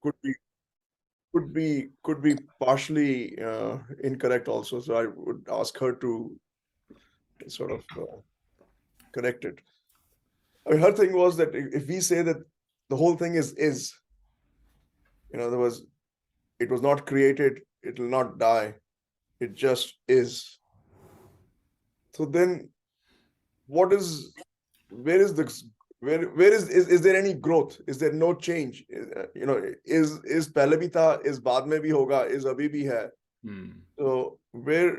could be could be partially incorrect also. So I would ask her to sort of correct it. I mean, her thing was that if we say that the whole thing is, in other words, it was not created, it will not die, it just is. So then, what is where is the where is there any growth? Is there no change? Is pehle bhi tha, is baad mein bhi hoga, is abhi bhi hai. So where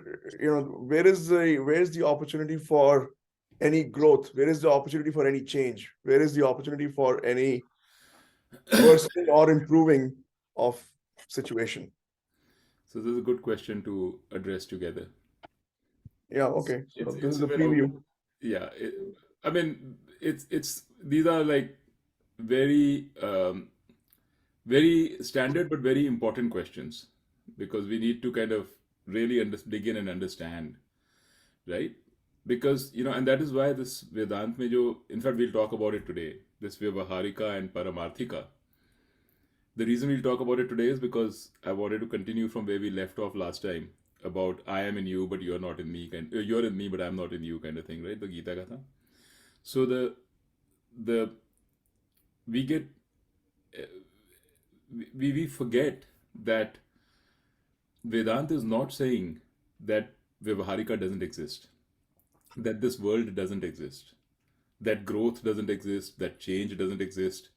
is the opportunity for any growth? Where is the opportunity for any change? Where is the opportunity for any worsening or improving of situation? So this is a good question to address together. Yeah, okay. So this It's is a the very, preview. yeah. I mean, it's these are like very very standard but very important questions, because we need to kind of really begin and understand, right? Because and that is why this Vedant mein jo, in fact we'll talk about it today, this Vyavaharika and Paramarthika. The reason we'll talk about it today is because I wanted to continue from where we left off last time, about I am in you but you're not in me, you're in me but I'm not in you kind of thing, right? The Gita Katha. So the we get we forget that Vedanta is not saying that Vyavaharika doesn't exist, that this world doesn't exist, that growth doesn't exist, that change doesn't exist,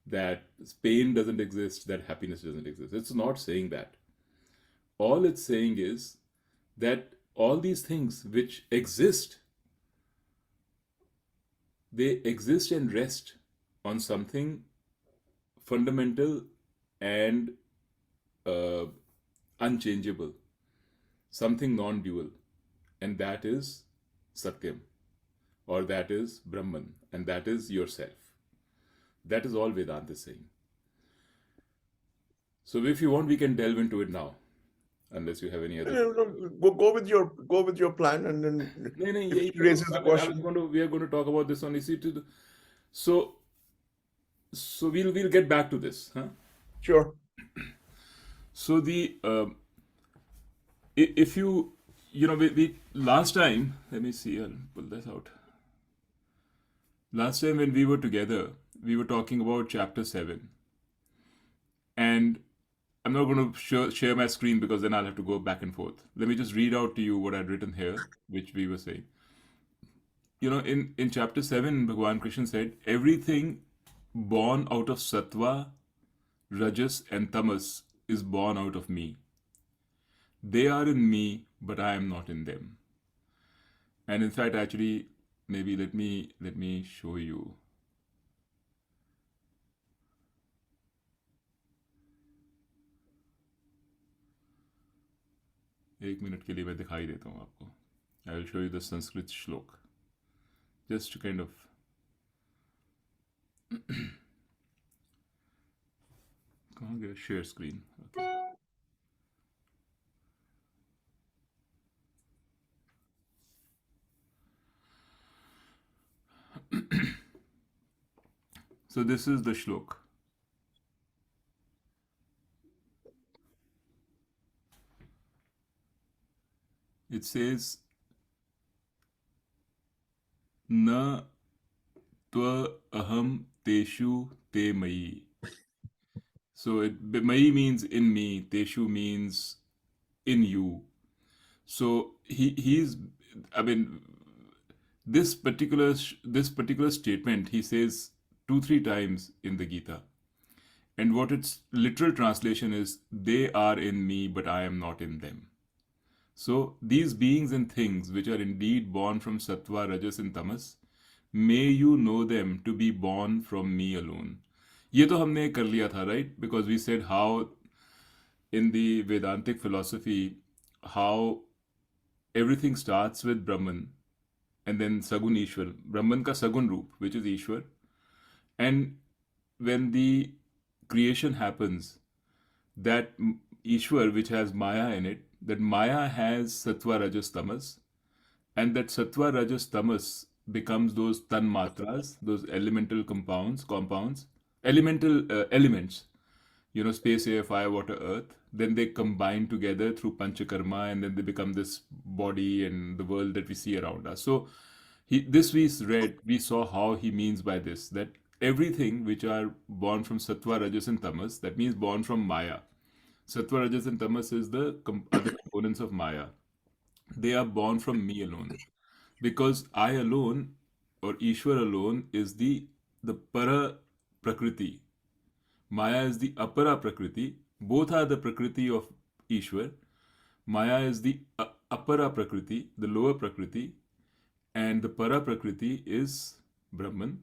that pain doesn't exist, that happiness doesn't exist. It's not saying that. All it's saying is that all these things which exist, they exist and rest on something fundamental and uh, unchangeable, something non dual, and that is Satyam, or that is Brahman, and that is yourself. That is all Vedanta is saying. So, if you want, we can delve into it now, unless you have any other. Go with your plan, and then No, no, if yeah, she raises the I mean, I was question, going to. We are going to talk about this only. See, so, so we'll get back to this, huh? sure. So the if we last time, let me see, I'll pull this out. Last time when we were together, we were talking about chapter 7, and I'm not going to share my screen because then I'll have to go back and forth. Let me just read out to you what I'd written here, which we were saying. In chapter 7, Bhagavan Krishna said, everything born out of sattva, rajas, and tamas is born out of me. They are in me, but I am not in them. And in fact, actually, maybe let me show you. एक minute के लिए मैं दिखाई देता हूँ आपको. I will show you the Sanskrit shlok, just to kind of कहाँ गया share screen. Okay. So this is the shlok. It says न त्व aham teshu te mayi. So mayi means in me, teshu means in you. So he's, I mean, this particular statement he says 2-3 times in the Gita, and what its literal translation is, they are in me but I am not in them. So these beings and things which are indeed born from sattva, rajas, and tamas, may you know them to be born from me alone. ये तो हमने कर लिया था, right? Because we said how in the Vedantic philosophy, how everything starts with Brahman and then Sagun Ishwar. Brahman ka Sagun Roop, which is Ishwar. And when the creation happens, that Ishwar, which has Maya in it, that Maya has Sattva, Rajas, Tamas, and that Sattva, Rajas, Tamas becomes those Tanmatras, those elemental compounds, elemental elements, space, air, fire, water, earth. Then they combine together through panchakarma, and then they become this body and the world that we see around us. So we saw how he means by this, that everything which are born from sattva, rajas, and tamas, that means born from Maya. Sattva, rajas, and tamas is the other components of Maya. They are born from me alone, because I alone, or Ishwar alone, is the para prakriti. Maya is the apara prakriti. Both are the prakriti of Ishwar. Maya is the apara prakriti, the lower prakriti, and the para prakriti is Brahman.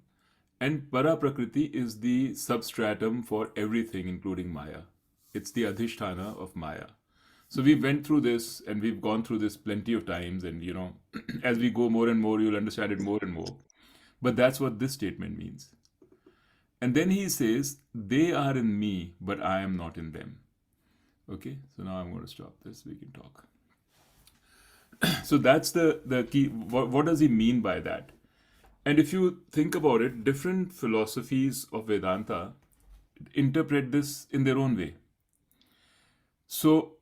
And para prakriti is the substratum for everything, including Maya. It's the adhisthana of Maya. So we went through this, and we've gone through this plenty of times, and as we go more and more, you'll understand it more and more. But that's what this statement means. And then he says, they are in me, but I am not in them. Okay, so now I'm going to stop this. We can talk. So that's the key. What does he mean by that? And if you think about it, different philosophies of Vedanta interpret this in their own way. So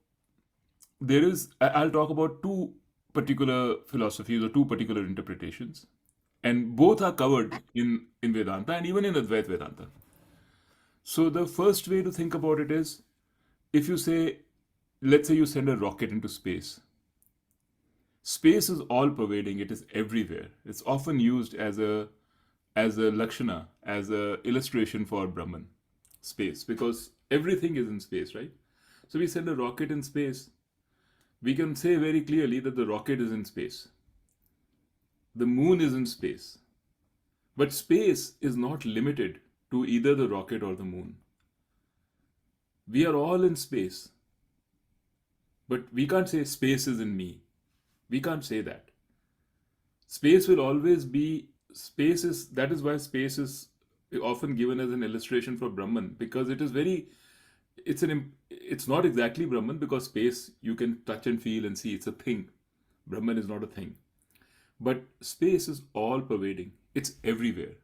I'll talk about two particular philosophies or two particular interpretations, and both are covered in Vedanta and even in Advaita Vedanta. So the first way to think about it is, if you say, let's say you send a rocket into space. Space is all pervading, it is everywhere. It's often used as a lakshana, as a illustration for Brahman, space, because everything is in space, right? So we send a rocket in space. We can say very clearly that the rocket is in space. The moon is in space. But space is not limited to either the rocket or the moon. We are all in space. But we can't say space is in me. We can't say that. Space will always be, that is why space is often given as an illustration for Brahman, because it is it's not exactly Brahman, because space you can touch and feel and see, it's a thing. Brahman is not a thing. But space is all pervading. It's everywhere.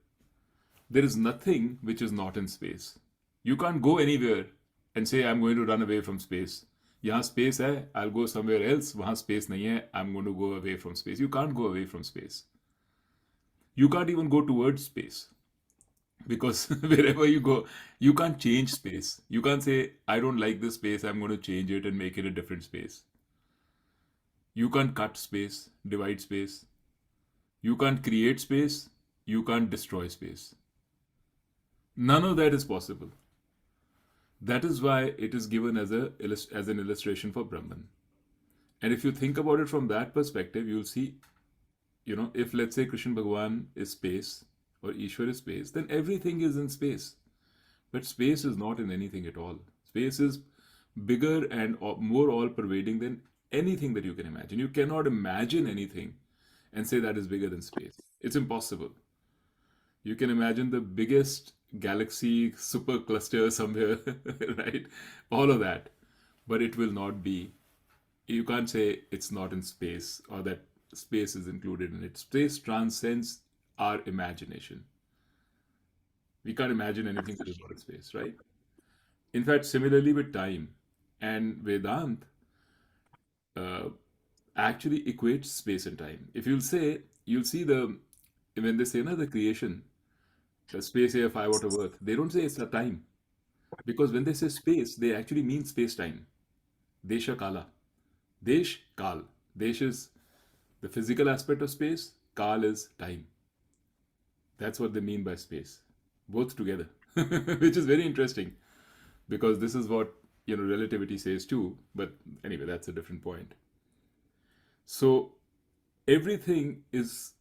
There is nothing which is not in space. You can't go anywhere and say, I'm going to run away from space. यहाँ space है, I'll go somewhere else. वहाँ space नहीं है, I'm going to go away from space. You can't go away from space. You can't even go towards space. Because wherever you go, you can't change space. You can't say, I don't like this space, I'm going to change it and make it a different space. You can't cut space, divide space. You can't create space. You can't destroy space. None of that is possible. That is why it is given as an illustration for Brahman. And if you think about it from that perspective, you'll see, if let's say Krishna Bhagavan is space or Ishwar is space, then everything is in space. But space is not in anything at all. Space is bigger and more all-pervading than anything that you can imagine. You cannot imagine anything and say that is bigger than space. It's impossible. You can imagine the biggest galaxy super cluster somewhere, right? All of that. But it will not be. You can't say it's not in space or that space is included in it. Space transcends our imagination. We can't imagine anything that is not in space, right? In fact, similarly with time and Vedanta, uh, actually equates space and time. If you'll see when they say the creation, the space, air, fire, water, earth, they don't say it's a time. Because when they say space, they actually mean space time. Desha Kala. Desh, Kal. Desh is the physical aspect of space, Kal is time. That's what they mean by space. Both together. Which is very interesting. Because this is what relativity says too. But anyway, that's a different point. So everything is,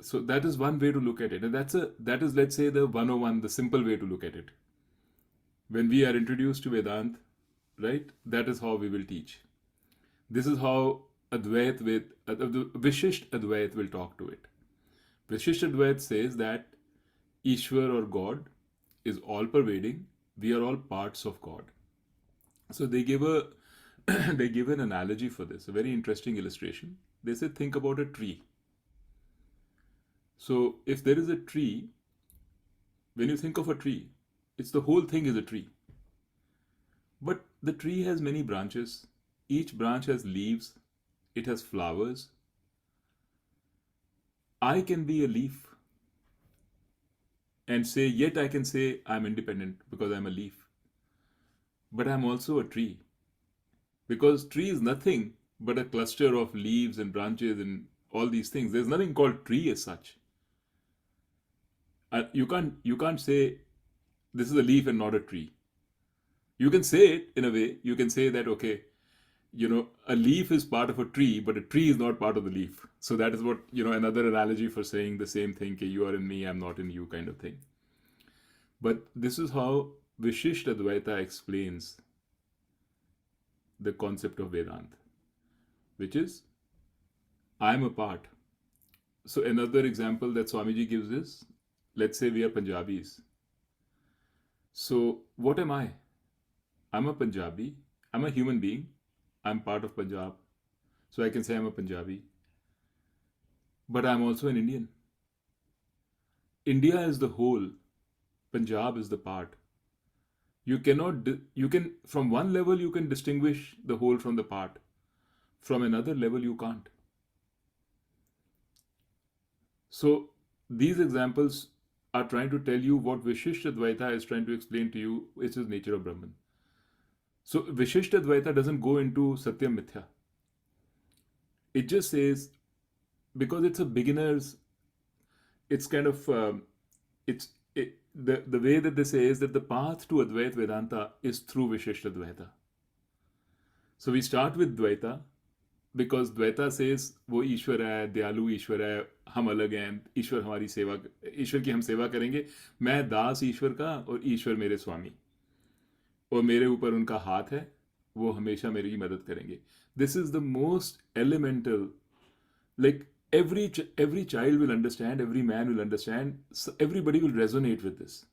so that is one way to look at it, and that is, let's say, the 101, the simple way to look at it. When we are introduced to Vedanta, right, that is how we will teach. This is how Vishishtadvaita will talk to it. Vishishtadvaita says that Ishwar or God is all pervading. We are all parts of God. So they give they give an analogy for this, a very interesting illustration. They say, think about a tree. So if there is a tree, when you think of a tree, it's the whole thing is a tree. But the tree has many branches. Each branch has leaves, it has flowers. I can be a leaf and say, yet I can say I'm independent because I'm a leaf. But I'm also a tree because tree is nothing but a cluster of leaves and branches and all these things. There's nothing called tree as such. You can't say this is a leaf and not a tree. You can say it in a way. You can say that, okay, a leaf is part of a tree, but a tree is not part of the leaf. So that is what, another analogy for saying the same thing, that you are in me, I'm not in you, kind of thing. But this is how Vishishtadvaita explains the concept of Vedanta, which is I'm a part. So another example that Swamiji gives is, let's say we are Punjabis. So what am I? I'm a Punjabi. I'm a human being. I'm part of Punjab. So I can say I'm a Punjabi. But I'm also an Indian. India is the whole. Punjab is the part. You cannot, you can, from one level, you can distinguish the whole from the part. From another level, you can't. So these examples are trying to tell you what Vishishtadvaita is trying to explain to you, which is nature of Brahman. So Vishishtadvaita doesn't go into Satyam Mithya. It just says, because it's a beginner's, it's kind of, the way that they say is that the path to Advaita Vedanta is through Vishishtadvaita. So we start with Dvaita, because Dvaita says वो ईश्वर है, दयालु ईश्वर है, हम अलग हैं, ईश्वर हमारी सेवा, ईश्वर की हम सेवा करेंगे, मैं दास ईश्वर का और ईश्वर मेरे स्वामी, और मेरे ऊपर उनका हाथ है, वो हमेशा मेरी मदद करेंगे. This is the most elemental, like every child will understand, every man will understand, everybody will resonate with this,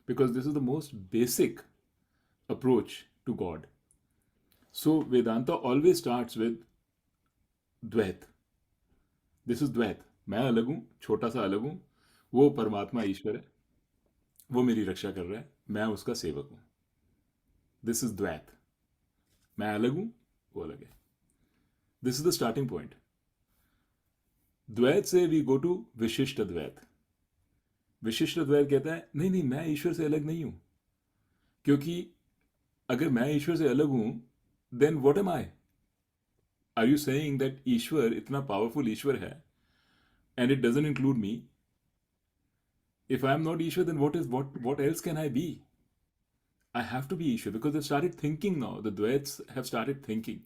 because this is the most basic approach to God. So Vedanta always starts with Dvaita. This is Dvaita. मैं अलग हूं, छोटा सा अलग हूं, वो परमात्मा ईश्वर है, वो मेरी रक्षा कर रहा है, मैं उसका सेवक हूं. दिस इज द्वैत. मैं अलग हूं, वो अलग है. This is the starting point. द्वैत से वी गो टू विशिष्ट द्वैत. विशिष्ट द्वैत कहता है नहीं नहीं, मैं ईश्वर से अलग नहीं हूं, क्योंकि अगर मैं ईश्वर से अलग हूं, then what am I? Are you saying that Ishwar इतना पावरफुल ईश्वर है and it doesn't include me? If I am not Ishwar, then what else can I be? I have to be Ishwar, because they've started thinking now. The Dvaits have started thinking.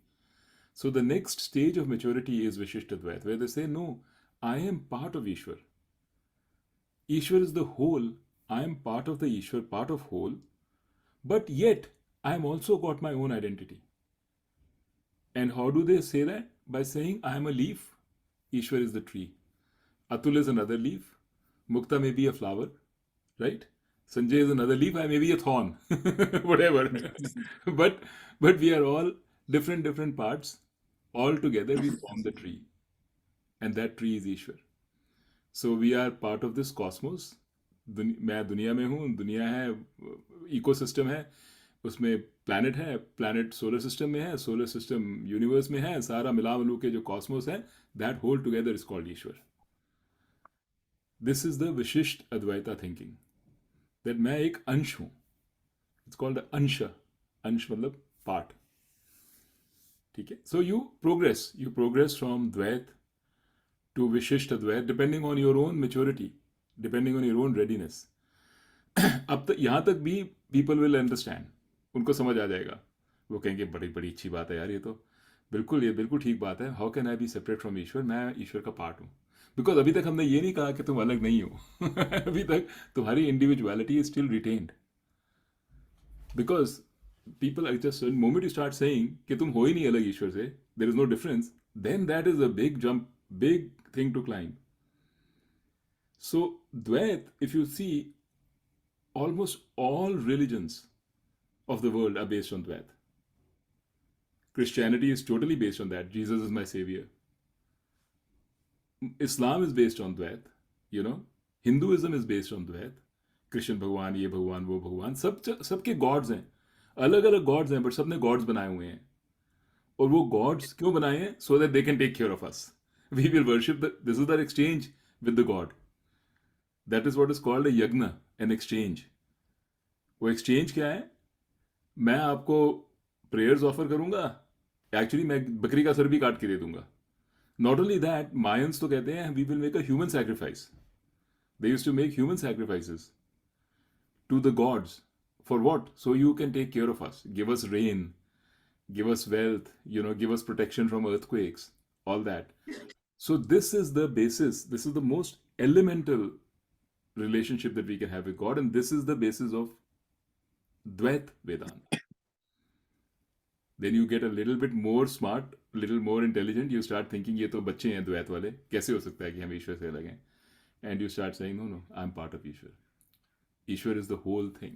So the next stage of maturity is Vishishtadvaita, where they say, no, I am part of Ishwar. Ishwar is the whole. I am part of the Ishwar, part of whole. But yet, I am also got my own identity. And how do they say that? By saying, I am a leaf. Ishwar is the tree. Atul is another leaf. Mukta may be a flower, right? Sanjay is another leaf. I may be a thorn, whatever. but we are all different parts. All together we form the tree, and that tree is Ishwar. So we are part of this cosmos. मैं दुनिया में हूँ, दुनिया है, ecosystem है, उसमें planet है, planet solar system में है, सोलर सिस्टम यूनिवर्स में है, सारा मिला मिलू के जो कॉस्मोस है, that whole together is called Ishwar. This is the Vishishta Advaita thinking, that मैं एक अंश हूं. इट्स कॉल्ड अंश. अंश मतलब पार्ट. ठीक है. So you progress from Dvaita to Vishishta Advaita, depending on your own maturity, depending on your own readiness. अब तक यहां तक भी पीपल विल अंडरस्टैंड, उनको समझ आ जाएगा. वो कहेंगे बड़ी बड़ी अच्छी बात है यार, ये बिल्कुल ठीक बात है. How can I be separate from Ishwar? मैं ईश्वर का पार्ट हूं. बिकॉज अभी तक हमने ये नहीं कहा कि तुम अलग नहीं हो. अभी तक तुम्हारी individuality is still retained. Because people just moment you start saying कि तुम हो ही नहीं अलग ईश्वर से, there is no difference, then that is a big jump, big thing to climb. So Dvaita, if you see, almost all religions of the world are based on Dvaita. Christianity is totally based on that. Jesus is my savior. Islam is based on Dvaita. Hinduism is based on Dvaita. Krishna भगवान, ये भगवान, वो भगवान, सबके God's हैं. अलग अलग God's हैं, बट सबने गॉड्स बनाए हुए हैं. और वो गॉड्स क्यों बनाए हैं? So that they can take care of us. We will worship this is the exchange with the god. That is what is called a yajna, an exchange. वो एक्सचेंज क्या है? मैं आपको प्रेयर्स ऑफर करूंगा, एक्चुअली मैं बकरी का सर भी काट के दे दूंगा. नॉट ओनली दैट, मायंस तो कहते हैं we will make a human sacrifice. They use to make human sacrifices to the gods. For what? So you can take care of us, give us rain, give us wealth, give us protection from earthquakes, all that. So this is the basis, this is the most elemental relationship that we can have with God, and this is the basis of Dvait Vedanta. Then you get a little bit more smart, little more intelligent, you start thinking ये तो बच्चे हैं द्वैत वाले, कैसे हो सकता है कि हम ईश्वर से अलग हैं? And you start saying, no, no, I'm part of Ishwar. Ishwar is the whole thing.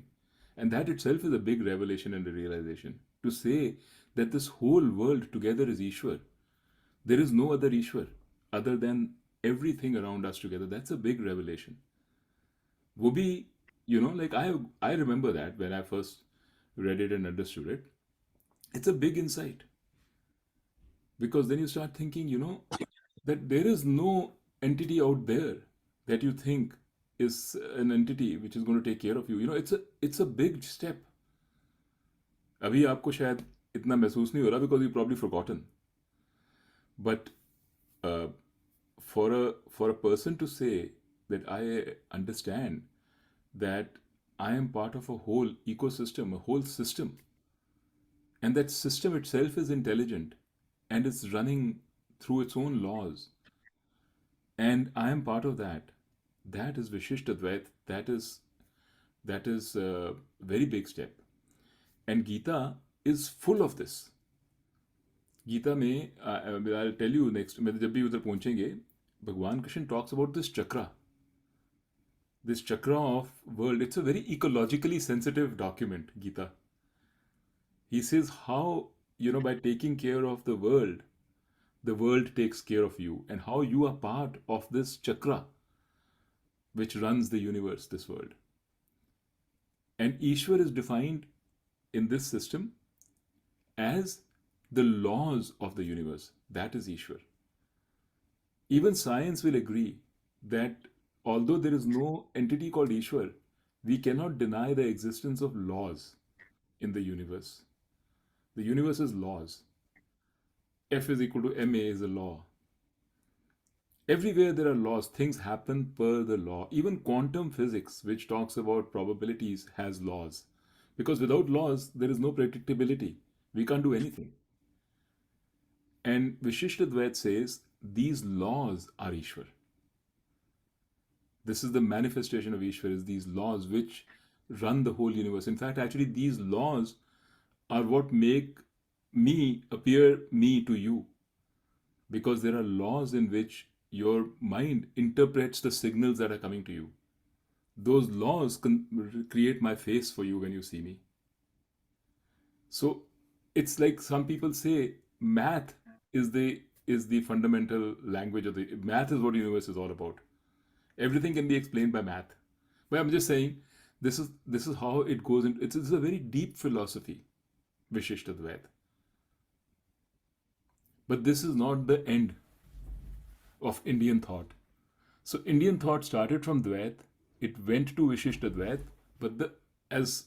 And that itself is a big revelation and a realization. To say that this whole world together is Ishwar. There is no other Ishwar other than everything around us together. That's a big revelation. Wo bhi, like I remember that when I first read it and understood it. It's a big insight. Because then you start thinking, that there is no entity out there that you think is an entity which is going to take care of you. It's a big step. अभी आपको शायद इतना महसूस नहीं हो रहा because you probably forgotten. But uh, for a person to say that I understand that I am part of a whole ecosystem, a whole system, and that system itself is intelligent and it's running through its own laws, and I am part of that. That is Vishishtadvaita. That is a very big step. And Gita is full of this. Gita में I tell you next, मैं जब भी उधर पहुंचेंगे, Bhagwan Krishna talks about this chakra of world. It's a very ecologically sensitive document, Gita. He says how by taking care of the world takes care of you, and how you are part of this chakra which runs the universe, this world. And Ishwar is defined in this system as the laws of the universe. That is Ishwar. Even science will agree that although there is no entity called Ishwar, we cannot deny the existence of laws in the universe. The universe is laws. F is equal to ma is a law. Everywhere there are laws, things happen per the law. Even quantum physics, which talks about probabilities, has laws. Because without laws, there is no predictability. We can't do anything. And Vishishtadvaita says these laws are Ishwar. This is the manifestation of Ishwar, is these laws which run the whole universe. In fact, actually, these laws are what make me appear me to you. Because there are laws in which your mind interprets the signals that are coming to you. Those laws create my face for you when you see me. So it's like some people say math is the fundamental language of the math is what the universe is all about. Everything can be explained by math. But I'm just saying this is how it goes into it's a very deep philosophy, Vishishtadvaita. But this is not the end of Indian thought. So Indian thought started from Dvaita, it went to Vishishtadvaita, but as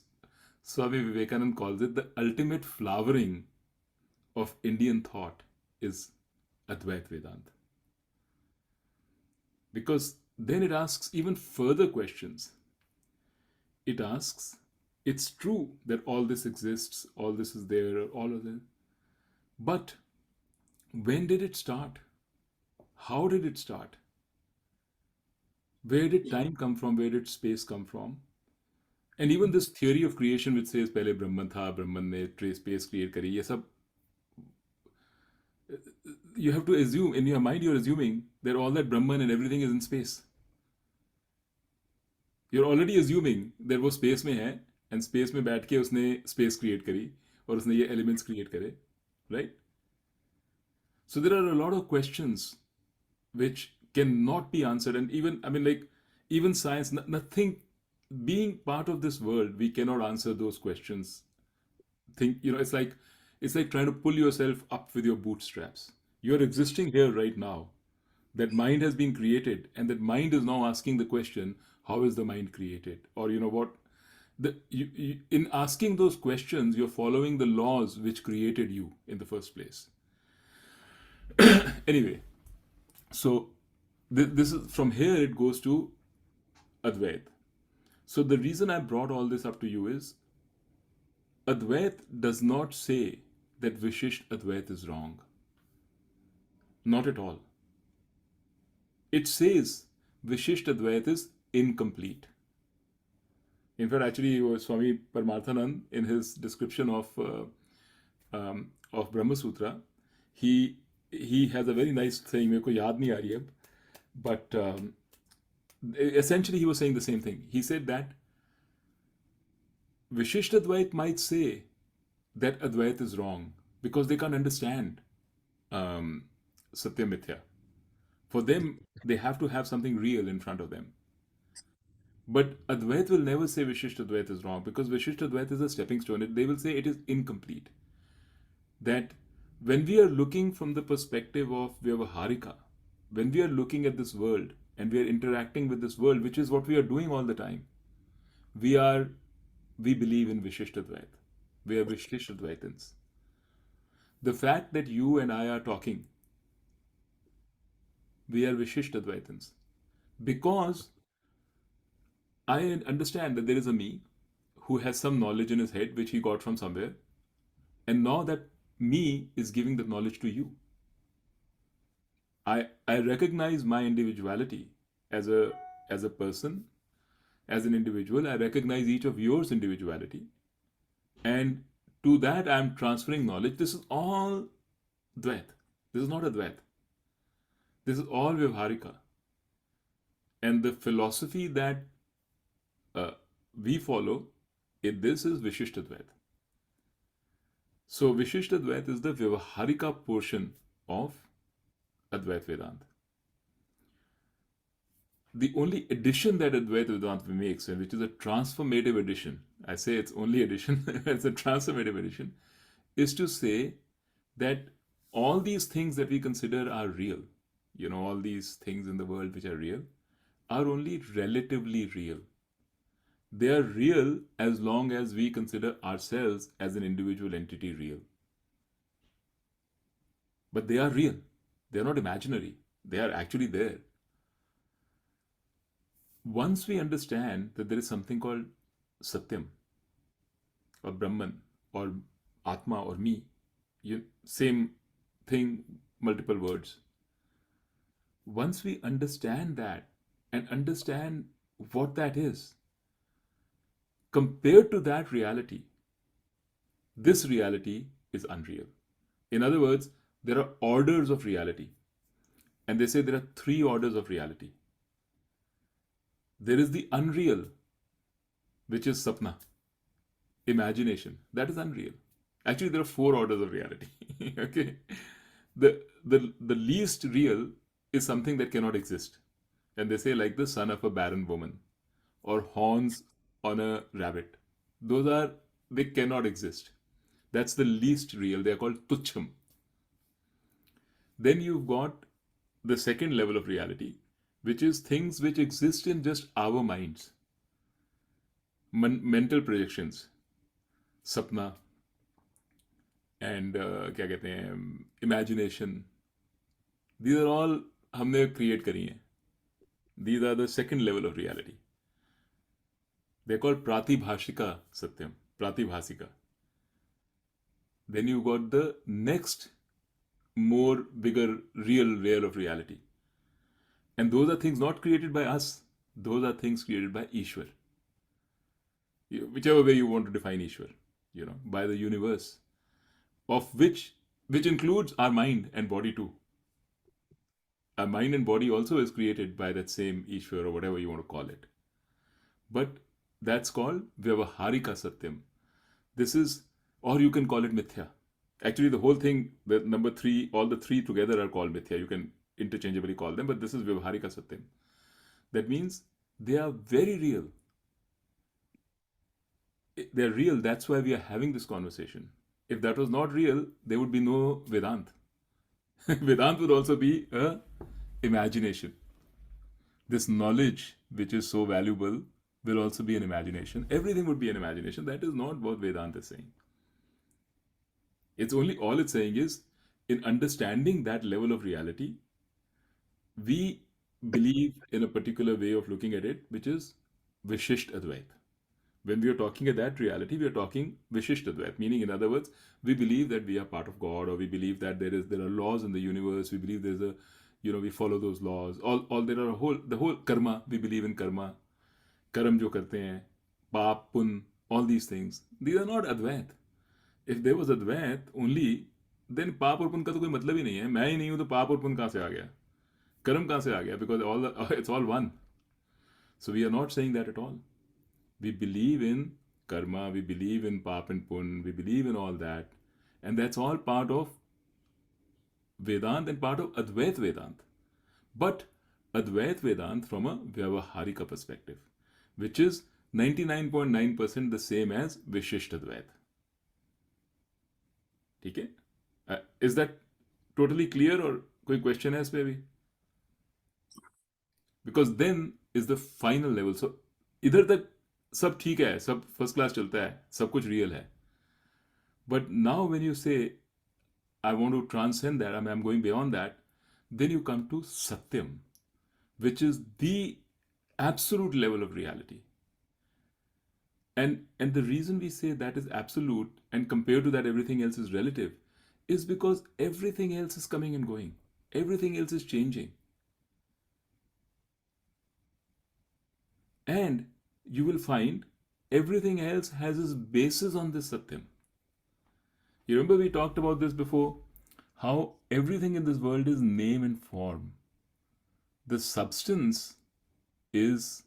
Swami Vivekananda calls it, the ultimate flowering of Indian thought is Advaita Vedanta. Because then it asks even further questions. It asks, it's true that all this exists, all this is there, all of that. But when did it start? How did it start? Where did time come from? Where did space come from? And even this theory of creation which says पहले ब्रह्मन था, ब्रह्मन ने space create करी, ये सब, you have to assume, in your mind you're assuming that all that Brahman and everything is in space. You're already assuming that वो space में है, and space में बैठ के उसने space create करी, और उसने ये elements create करे, right? So there are a lot of questions which cannot be answered, and even science, nothing, being part of this world, we cannot answer those questions think, it's like trying to pull yourself up with your bootstraps. You're existing here right now. That mind has been created, and that mind is now asking the question, how is the mind created? Or what? In asking those questions, you're following the laws which created you in the first place. Anyway, so this is from here, it goes to Advaita. So the reason I brought all this up to you is Advaita does not say that Vishishtadvaita is wrong. Not at all. It says Vishishtadvaita is incomplete. In fact, actually, Swami Paramarthanand, in his description of Brahma Sutra, he he has a very nice saying. मेरे को याद नहीं आ रही अब, but essentially he was saying the same thing. He said that Vishishtadvaita might say that Advaita is wrong because they can't understand um, Satya Mithya. For them, they have to have something real in front of them. But Advaita will never say Vishishtadvaita is wrong because Vishishtadvaita is a stepping stone. They will say it is incomplete. That when we are looking from the perspective of Vyavaharika, when we are looking at this world and we are interacting with this world, which is what we are doing all the time, we believe in Vishishtadvaita. We are Vishishtadvaitans. The fact that you and I are talking, we are Vishishtadvaitans. Because I understand that there is a me who has some knowledge in his head which he got from somewhere, and now that me is giving the knowledge to you. I recognize my individuality as a person, as an individual. I recognize each of yours individuality, and to that I am transferring knowledge. This is all Dvaita. This is not Advaita. This is all Vyavaharika. And the philosophy that we follow in this is Vishishtadvaita. So Vishishtadvaita is the Vyavaharika portion of Advaita Vedanta. The only addition that Advaita Vedanta makes, and which is a transformative addition, I say it's only addition, it's a transformative addition, is to say that all these things that we consider are real, all these things in the world which are real, are only relatively real. They are real as long as we consider ourselves as an individual entity real. But they are real. They are not imaginary. They are actually there. Once we understand that there is something called Satyam or Brahman or Atma or me, same thing, multiple words. Once we understand that and understand what that is, compared to that reality, this reality is unreal. In other words, there are orders of reality. And they say there are 3 orders of reality. There is the unreal, which is sapna, imagination. That is unreal. Actually, there are 4 orders of reality. Okay? The least real is something that cannot exist. And they say, like the son of a barren woman or horns on a rabbit. They cannot exist. That's the least real. They are called tucham. Then you've got the second level of reality, which is things which exist in just our minds. Mental projections, sapna, and क्या कहते हैं, imagination. These are all हमने create करी हैं. These are the second level of reality. They're called Pratibhasika Satyam, Pratibhasika. Then you got the next more bigger real layer of reality. And those are things not created by us. Those are things created by Ishwar. Whichever way you want to define Ishwar, by the universe, of which includes our mind and body too. Our mind and body also is created by that same Ishwar or whatever you want to call it. But that's called Vyavaharika Satyam. This is, or you can call it Mithya. Actually, the whole thing, the number 3, all the 3 together are called Mithya. You can interchangeably call them, but this is Vyavaharika Satyam. That means they are very real. they're real. That's why we are having this conversation. If that was not real, there would be no Vedant. Vedant would also be a imagination. This knowledge, which is so valuable, will also be an imagination. Everything would be an imagination. That is not what Vedanta is saying. It's only, all it's saying is, in understanding that level of reality, we believe in a particular way of looking at it, which is Vishishtadvaita. When we are talking at that reality, we are talking Vishishtadvaita, meaning, in other words, we believe that we are part of God, or we believe that there are laws in the universe. We believe there's a, we follow those laws. All there are the whole karma. We believe in karma. Karam jo karte hain, paap, pun, all these things. These are not Advait. If there was Advait only, then पाप और पुण्य का तो कोई मतलब ही नहीं है. मैं ही नहीं हूं तो पाप और पुण्य कहां से आ गया, कर्म कहां से आ गया? Because it's all one. So we are not saying that at all. We believe in karma, we believe in pap and pun, we believe in all that, and that's all part of Vedant and part of Advait Vedant. But Advait Vedant from a Vyavaharika perspective, which is 99.9% the same as Vishishtadvaita. Okay? Is that totally clear, or कोई question है इसमें भी? Because then is the final level. So इधर तक सब ठीक है, सब फर्स्ट क्लास चलता है, सब कुछ रियल है. But now when you say, I want to transcend that, I'm going beyond that, then you come to Satyam, which is the absolute level of reality. And the reason we say that is absolute and compared to that everything else is relative is because everything else is coming and going. Everything else is changing. And you will find everything else has its basis on this Satyam. You remember we talked about this before, how everything in this world is name and form. The substance is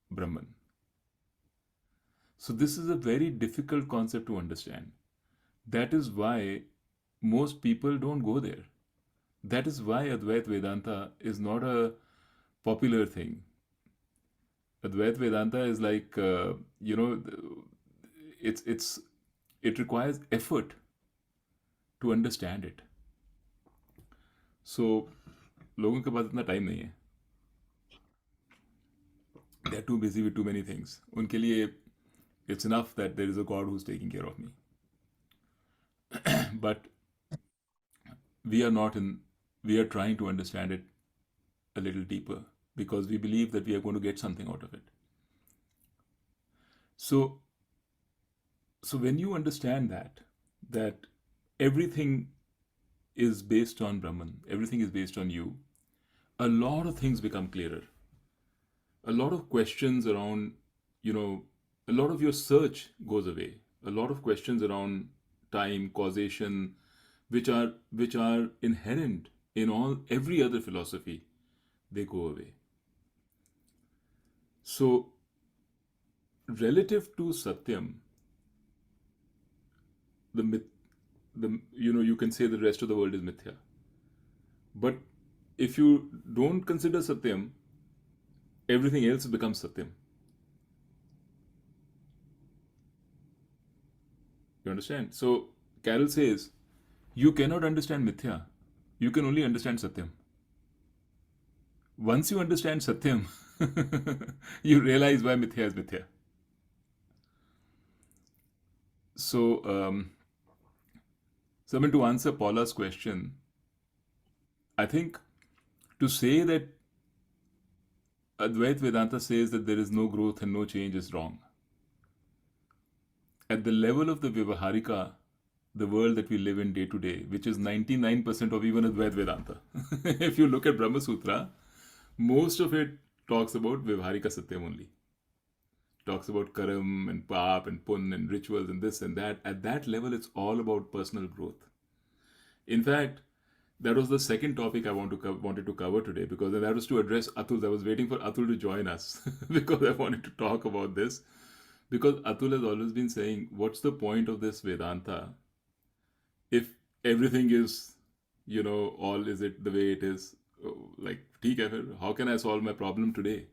Brahman. So this is a very difficult concept to understand. That is why most people don't go there. That is why Advaita Vedanta is not a popular thing. Advaita Vedanta is like, it requires effort to understand it. So, लोगों के पास इतना time नहीं है. They are too busy with too many things. उनके लिए it's enough that there is a God who's taking care of me. But we are not in. We are trying to understand it a little deeper because we believe that we are going to get something out of it. So when you understand that everything is based on Brahman, everything is based on you, a lot of things become clearer. A lot of questions around, a lot of your search goes away. A lot of questions around time, causation, which are inherent in every other philosophy, they go away. So relative to Satyam, you can say the rest of the world is mithya. But if you don't consider Satyam, everything else becomes Satyam. You understand? So Carol says, you cannot understand mithya. You can only understand Satyam. Once you understand Satyam, you realize why mithya is mithya. So, I mean, to answer Paula's question, I think to say that Advaita Vedanta says that there is no growth and no change is wrong. At the level of the Vyavaharika, the world that we live in day to day, which is 99% of even Advaita Vedanta. If you look at Brahma Sutra, most of it talks about Vyavaharika Satyam only. Talks about karam and paap and pun and rituals and this and that. At that level, it's all about personal growth. In fact, that was the second topic I wanted to cover today, because that was to address Atul. I was waiting for Atul to join us because I wanted to talk about this. Because Atul has always been saying, what's the point of this Vedanta if everything is, all is it the way it is? Like, theek hai phir, how can I solve my problem today?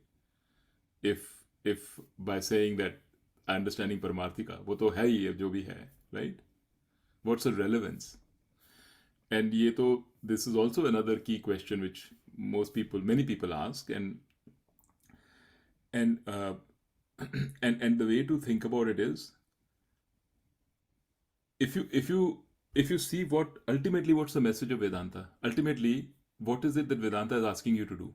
If by saying that understanding Paramarthika. वो तो है ही अब जो भी है, right? What's the relevance? And ये तो, this is also another key question which many people ask, and and the way to think about it is, if you see what ultimately, what's the message of Vedanta? Ultimately, what is it that Vedanta is asking you to do?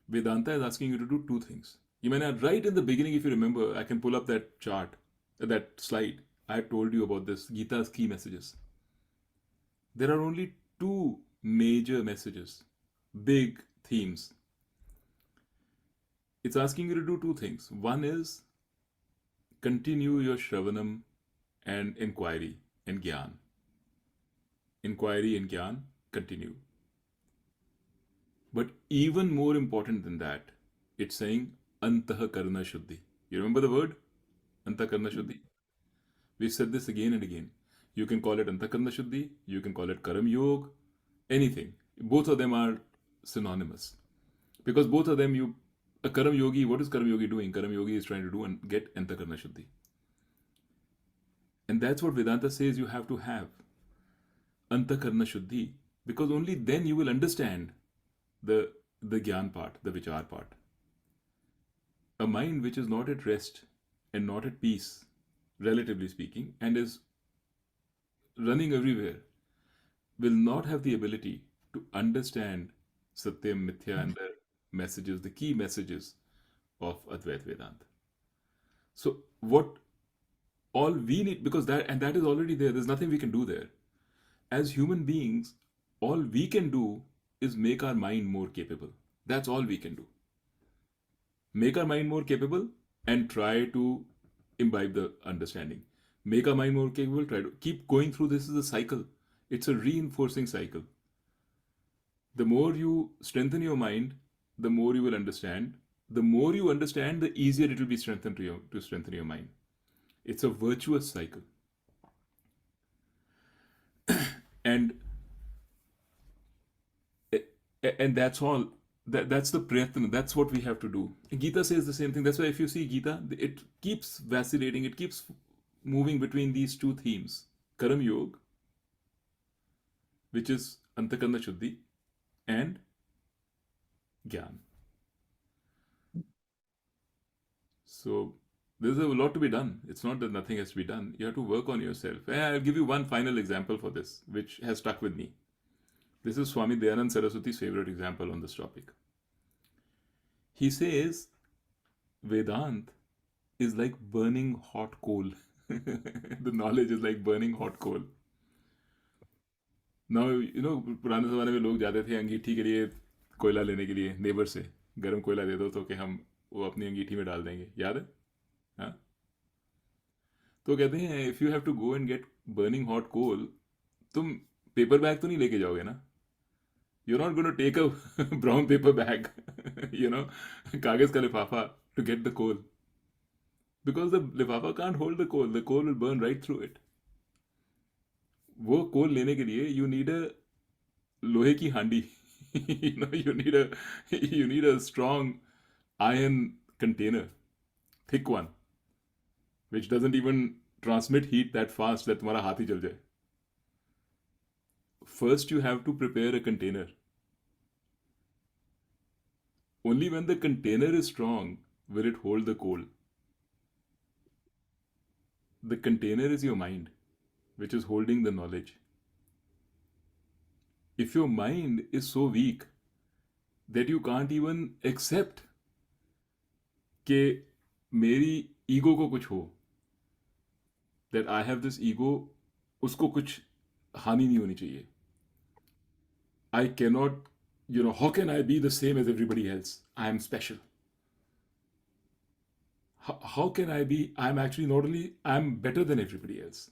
Vedanta is asking you to do two things. You mean, right in the beginning, if you remember, I can pull up that chart, that slide. I told you about this Gita's key messages. There are only two major messages, big themes. It's asking you to do two things. One is continue your Shravanam and inquiry and Gyan. Inquiry and Gyan, continue. But even more important than that, it's saying Antah Karna Shuddhi. You remember the word? Antah Karna Shuddhi? We've said this again and again. You can call it Antah Karna Shuddhi, you can call it Karam Yog, anything. Both of them are synonymous. Because both of them, a Karam Yogi, what is Karam Yogi doing? Karam Yogi is trying to do and get Antah Karna Shuddhi. And that's what Vedanta says you have to have. Antakarna Shuddhi. Because only then you will understand the Gyan part, the Vichar part. A mind which is not at rest and not at peace, relatively speaking, and is running everywhere, will not have the ability to understand Satyam, Mithya, and the messages, the key messages of Advaita Vedanta. So what all we need, because that is already there, there's nothing we can do there. As human beings, all we can do is make our mind more capable. That's all we can do. Make our mind more capable and try to imbibe the understanding. Make our mind more capable, try to keep going through this is a cycle. It's a reinforcing cycle. The more you strengthen your mind, the more you will understand. The more you understand, the easier it will be strengthened to strengthen your mind. It's a virtuous cycle. And that's all. That's the prayatna. That's what we have to do. Gita says the same thing. That's why if you see Gita, it keeps vacillating. It keeps moving between these two themes. Karam Yog, which is Antakarna Shuddhi, and Gyan. So there's a lot to be done. It's not that nothing has to be done. You have to work on yourself. And I'll give you one final example for this, which has stuck with me. This is Swami Dayanand Saraswati's favorite example on this topic. He says, Vedant is like burning hot coal. The knowledge is like burning hot coal. Now, पुराने ज़माने में लोग जाते थे अंगीठी के लिए कोयला लेने के लिए नेबर से, गर्म कोयला दे दो तो कि हम वो अपनी अंगीठी में डाल देंगे, याद है? हाँ, तो कहते हैं if you have to go and get burning hot coal, तुम पेपर बैग तो नहीं लेके जाओगे ना? You're not going to take a brown paper bag, कागज का लिफाफा to get the coal. Because the lifafa can't hold the coal will burn right through it. वो कोल लेने के लिए you need a लोहे की हांडी. you need a strong iron container, thick one, which doesn't even transmit heat that fast that तुम्हारा हाथ ही जल जाए. First you have to prepare a container. Only when the container is strong will it hold the coal. The container is your mind, which is holding the knowledge. If your mind is so weak that you can't even accept कि मेरी ego को कुछ हो, that I have this ego, उसको कुछ हानि नहीं होनी चाहिए. I cannot, how can I be the same as everybody else? I am special. How can I be? I'm actually not only, I'm better than everybody else.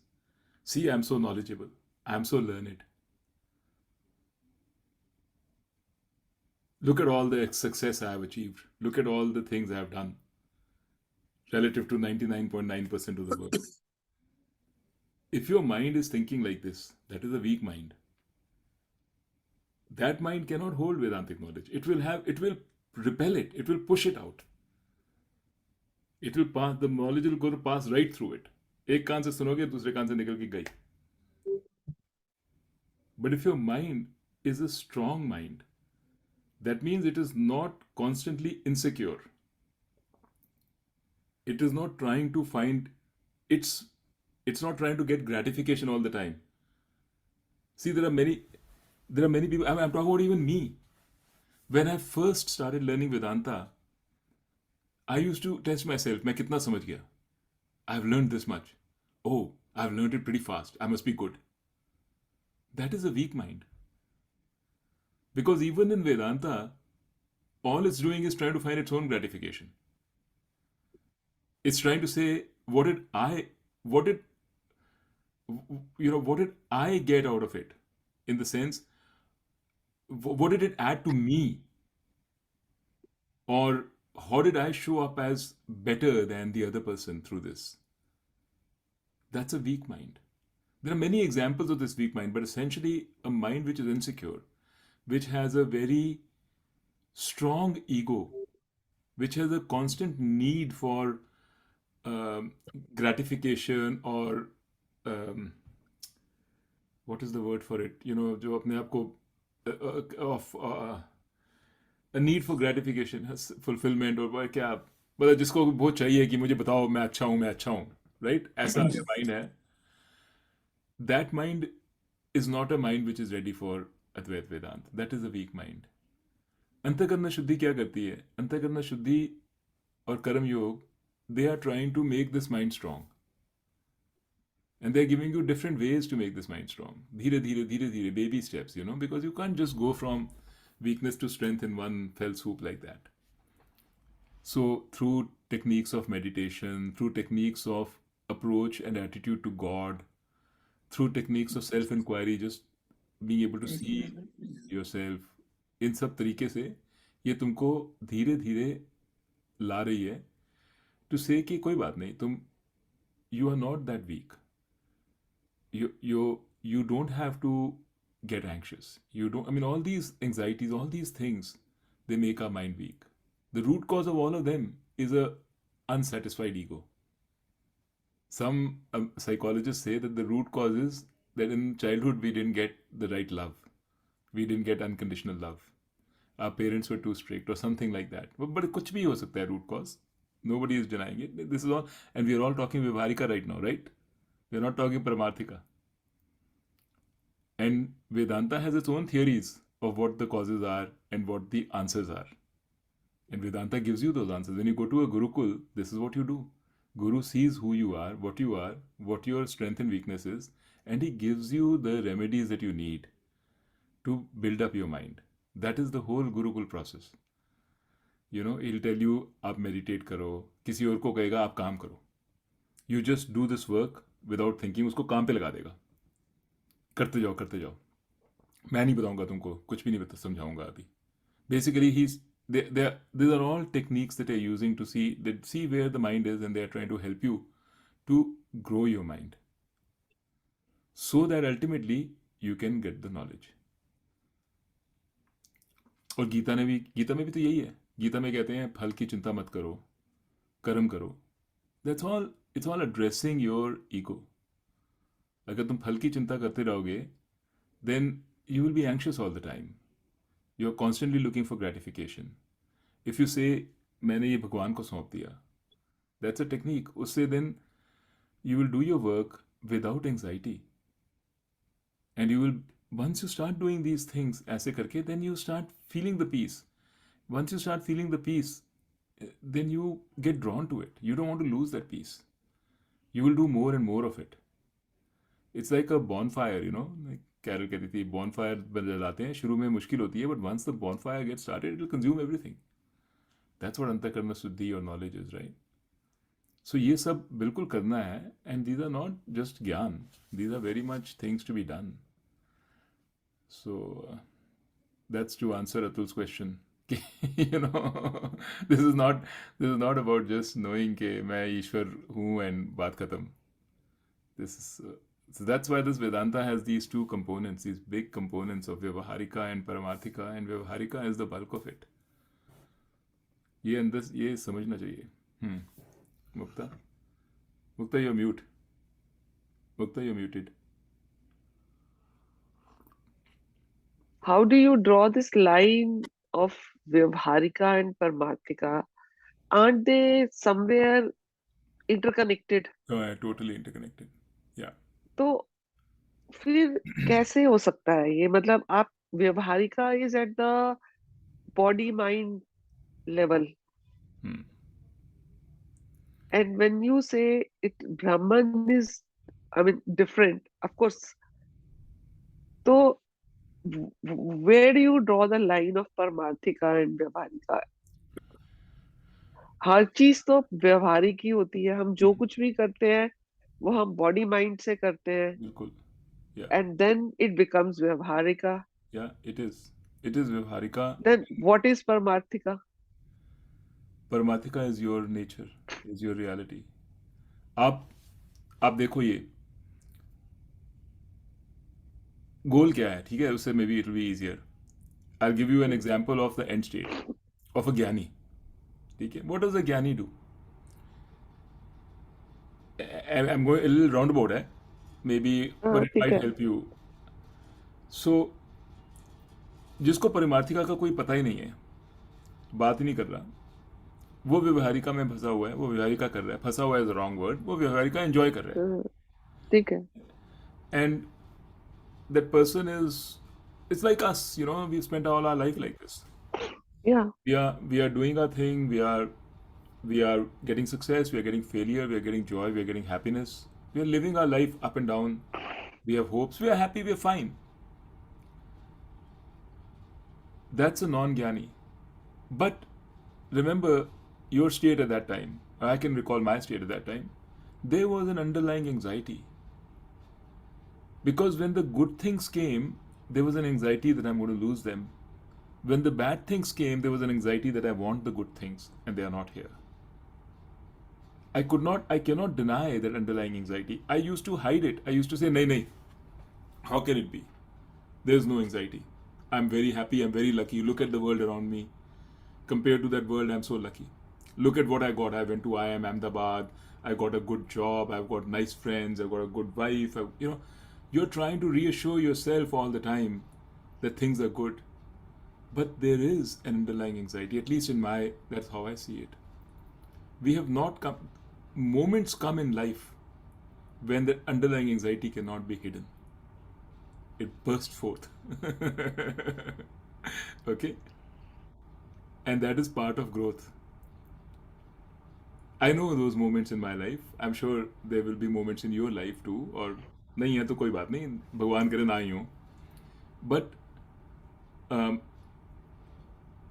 See, I'm so knowledgeable. I'm so learned. Look at all the success I have achieved. Look at all the things I have done relative to 99.9% of the world. If your mind is thinking like this, that is a weak mind. That mind cannot hold Vedantic knowledge. It will repel it. It will push it out. It will pass, the knowledge will go to pass right through it. एक कान से सुनोगे दूसरे कान से निकल के गई. But if your mind is a strong mind, that means it is not constantly insecure. It is not trying to find its, it's not trying to get gratification all the time. See, there are many people. I'm talking about even me. When I first started learning Vedanta, I used to test myself. मैं कितना समझ गया? I've learned this much. Oh, I've learned it pretty fast. I must be good. That is a weak mind. Because even in Vedanta, all it's doing is trying to find its own gratification. It's trying to say, what did, what did I get out of it? In the sense, what did it add to me? Or how did I show up as better than the other person through this? That's a weak mind. There are many examples of this weak mind, but essentially a mind which is insecure, which has a very strong ego, which has a constant need for um, gratification or um, what is the word for it? जो अपने आप को of a need for gratification, fulfillment और क्या मतलब जिसको बहुत चाहिए कि मुझे बताओ मैं अच्छा हूँ, right? ऐसा अगर mind है, that mind is not a mind which is ready for Advaita Vedanta. That is a weak mind. अंतःकरण शुद्धि क्या करती है? अंतःकरण शुद्धि और कर्म योग, they are trying to make this mind strong. And they're giving you different ways to make this mind strong. Dhire, dhire, dhire, dhire, baby steps, because you can't just go from weakness to strength in one fell swoop like that. So, through techniques of meditation, through techniques of approach and attitude to God, through techniques of self inquiry, just being able to see yourself, इन सब तरीके से ये तुमको धीरे धीरे ला रही है to से कि कोई बात नहीं, तुम you are not that weak. You don't have to get anxious. You don't, I mean, all these anxieties, all these things, they make our mind weak. The root cause of all of them is a unsatisfied ego. Some psychologists say that the root cause is that in childhood we didn't get the right love. We didn't get unconditional love. Our parents were too strict or something like that. But कुछ भी हो सकता है root cause. Nobody is denying it. This is all, and we are all talking Vyavaharika right now, right? We are not talking Paramarthika. And Vedanta has its own theories of what the causes are and what the answers are. And Vedanta gives you those answers. When you go to a Gurukul, this is what you do. Guru sees who you are, what your strength and weakness is, and he gives you the remedies that you need to build up your mind. That is the whole Gurukul process. He'll tell you, आप meditate करो, किसी और को कहेगा आप काम करो. You just do this work without thinking, उसको काम पे लगा देगा. करते जाओ. मैं नहीं बताऊंगा तुमको, कुछ भी नहीं समझाऊंगा अभी. Basically, these are all techniques that they're using to see where the mind is, and they're trying to help you to grow your mind so that ultimately you can get the knowledge. और गीता में भी तो यही है. गीता में कहते हैं फल की चिंता मत करो, कर्म करो. That's all. It's all addressing your ego. अगर तुम फल की चिंता करते रहोगे, then you will be anxious all the time. You're constantly looking for gratification. If you say मैंने ये भगवान को सौंप दिया, that's a technique. उससे then you will do your work without anxiety. And you will, once you start doing these things ऐसे करके, then you start feeling the peace. Once you start feeling the peace, then you get drawn to it. You don't want to lose that peace. You will do more and more of it. It's like a bonfire, like Carol कहती थी, bonfire जलाते हैं, शुरू में मुश्किल होती है, but once the bonfire gets started, it will consume everything. That's what अंतःकरण शुद्धि or knowledge is, right? So ये सब बिल्कुल करना है, and these are not just ज्ञान. These are very much things to be done. So that's to answer Atul's question. this is not about just knowing कि मैं ईश्वर हूँ and बात खत्म. This is so that's why this Vedanta has these two components, these big components of Vyavaharika and Paramarthika, and Vyavaharika is the bulk of it. ये समझना चाहिए. Mukta? Mukta, you're mute. Mukta, you're muted. How do you draw this line of Vyavaharika and Paramarthika? Aren't they somewhere interconnected? Oh, yeah, totally interconnected. Yeah. तो फिर कैसे हो सकता है ये? मतलब आप Vyavaharika is at the body mind level, Hmm. and when you say it Brahman is, I mean, different, of course. So where do you draw the line of Paramarthika and Vyavaharika? हर चीज तो व्यवहारिक ही होती है, हम जो कुछ भी करते हैं वो हम बॉडी माइंड से करते हैं, बिल्कुल. Yeah. And then it becomes Vyavaharika. Yeah, it is. It is Vyavaharika. Then what is Paramarthika? Paramarthika is your nature, is your reality. आप आप देखो ये गोल क्या है, ठीक है, उससे may be it be easier. I give you an example of the end state of a gyani. ठीक है, what does a gyani do? I am going a little roundabout है, मे बी, हाँ बट इट ठीक माइट है. Help you. सो जिसको परिमार्थिका का कोई पता ही नहीं है, बात ही नहीं कर रहा, वो व्यवहारिका में फंसा हुआ है, वो व्यवहारिका कर रहा है, फंसा हुआ है इज रॉन्ग वर्ड, वो व्यवहारिका एंजॉय कर रहा हाँ, ठीक है. है. And that person is, it's like us, we spent all our life like this. या We are doing our thing, we are getting success, we are getting failure, we are getting joy, we are getting happiness, we are living our life up and down, we have hopes, we are happy, we are fine. That's a non-jnani. But remember your state at that time, I can recall my state at that time, there was an underlying anxiety. Because when the good things came, there was an anxiety that I'm going to lose them. When the bad things came, there was an anxiety that I want the good things and they are not here. I cannot deny that underlying anxiety. I used to hide it. I used to say, nahi, how can it be? There's no anxiety. I'm very happy, I'm very lucky. Look at the world around me. Compared to that world, I'm so lucky. Look at what I got. I went to IIM Ahmedabad. I got a good job. I've got nice friends. I've got a good wife. You're trying to reassure yourself all the time that things are good. But there is an underlying anxiety, at least that's how I see it. We have not come, moments come in life when the underlying anxiety cannot be hidden. It bursts forth. Okay? And that is part of growth. I know those moments in my life. I'm sure there will be moments in your life too. और नहीं है तो कोई बात नहीं, भगवान करे ना ही हो. But um,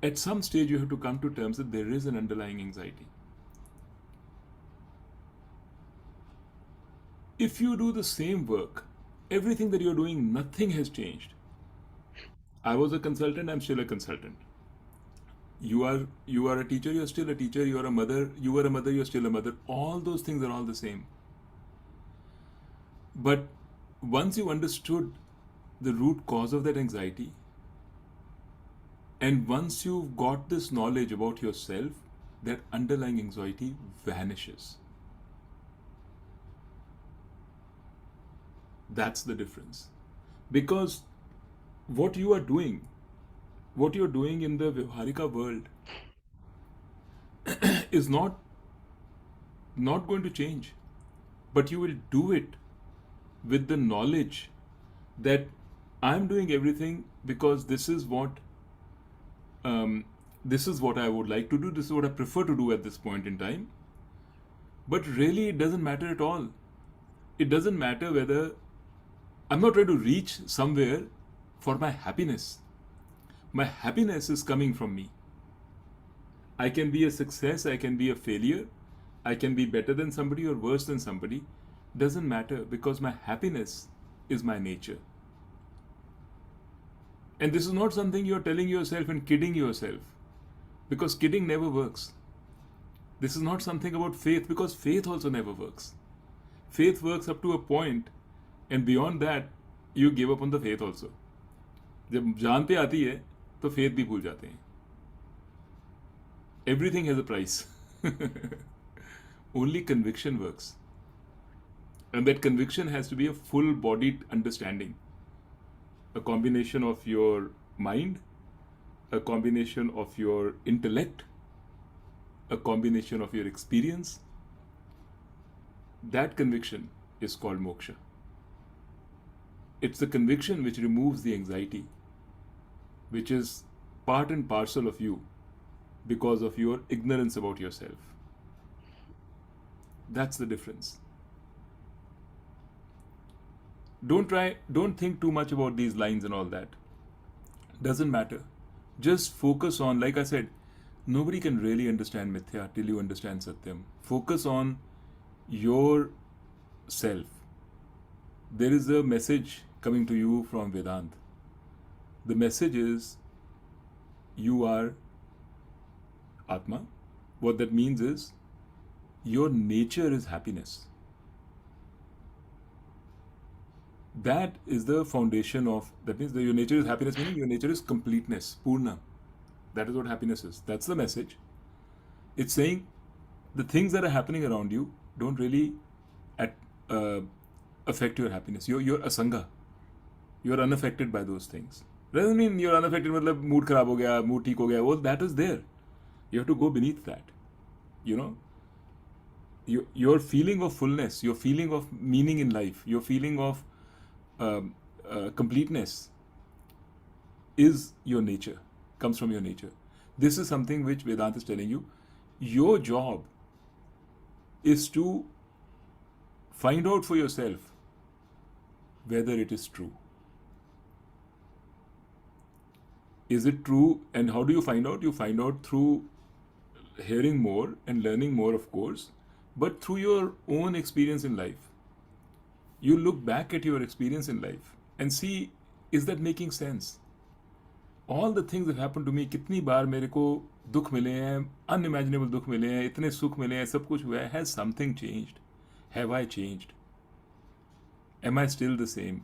at some stage you have to come to terms that there is an underlying anxiety. If you do the same work, everything that you're doing, nothing has changed. I was a consultant, I'm still a consultant. You are a teacher, you're still a teacher. You are a mother, you were a mother, you're still a mother. All those things are all the same. But once you understood the root cause of that anxiety, and once you've got this knowledge about yourself, that underlying anxiety vanishes. That's the difference. Because what you're doing in the Vyavaharika world is not going to change. But you will do it with the knowledge that I'm doing everything because this is what I would like to do, this is what I prefer to do at this point in time. But really, it doesn't matter at all. It doesn't matter whether I'm not trying to reach somewhere for my happiness. My happiness is coming from me. I can be a success, I can be a failure, I can be better than somebody or worse than somebody. Doesn't matter because my happiness is my nature. And this is not something you're telling yourself and kidding yourself, because kidding never works. This is not something about faith, because faith also never works. Faith works up to a point, and beyond that, you give up on the faith also. जब जान पे आती है तो faith भी भूल जाते हैं. Everything has a price. only conviction works. And that conviction has to be a full-bodied understanding. A combination of your mind, a combination of your intellect, a combination of your experience. That conviction is called moksha. It's the conviction which removes the anxiety, which is part and parcel of you because of your ignorance about yourself. That's the difference. Don't think too much about these lines and all that. Doesn't matter. Just focus on, like I said, nobody can really understand mithya till you understand satyam. Focus on your self. There is a message coming to you from Vedanta. The message is you are Atma. What that means is your nature is happiness. That is the foundation of, that means that your nature is happiness, meaning your nature is completeness, Purna. That is what happiness is. That's the message. It's saying the things that are happening around you don't really at, uh, affect your happiness. You're asanga. You're unaffected by those things. Doesn't mean you're unaffected, मतलब mood खराब हो गया, mood ठीक हो गया. Well, that is there. You have to go beneath that. You know, your feeling of fullness, your feeling of meaning in life, your feeling of completeness is your nature, comes from your nature. This is something which Vedanta is telling you. Your job is to find out for yourself whether it is true. Is it true? And how do you find out? You find out through hearing more and learning more, of course, but through your own experience in life. You look back at your experience in life and see, is that making sense? All the things that happened to me, कितनी बार मेरे को दुख मिले हैं, unimaginable दुख मिले हैं, इतने सुख मिले हैं, सब कुछ हुआ है. Has something changed? Have I changed? Am I still the same?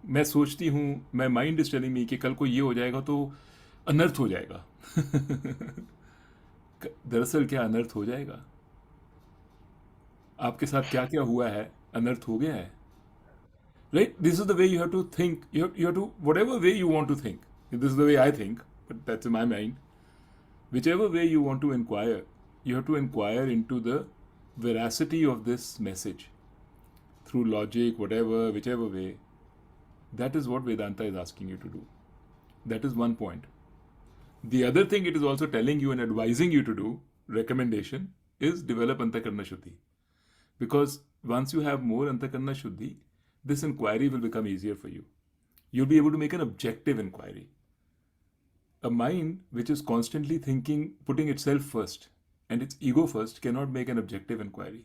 मैं सोचती हूँ, my mind is telling me कि कल को ये हो जाएगा तो अनर्थ हो जाएगा. दरअसल क्या अनर्थ हो जाएगा? आपके साथ क्या क्या हुआ है, अनर्थ हो गया है. Right? This is the way you have to think. You have to, whatever way you want to think. This is the way I think, but that's in my mind. Whichever way you want to inquire, you have to inquire into the veracity of this message through logic, whatever, whichever way. That is what Vedanta is asking you to do. That is one point. The other thing it is also telling you and advising you to do, recommendation, is develop Antakarna Shuddhi. Because once you have more Antakarna Shuddhi, this inquiry will become easier for you. You'll be able to make an objective inquiry. A mind which is constantly thinking, putting itself first and its ego first, cannot make an objective inquiry.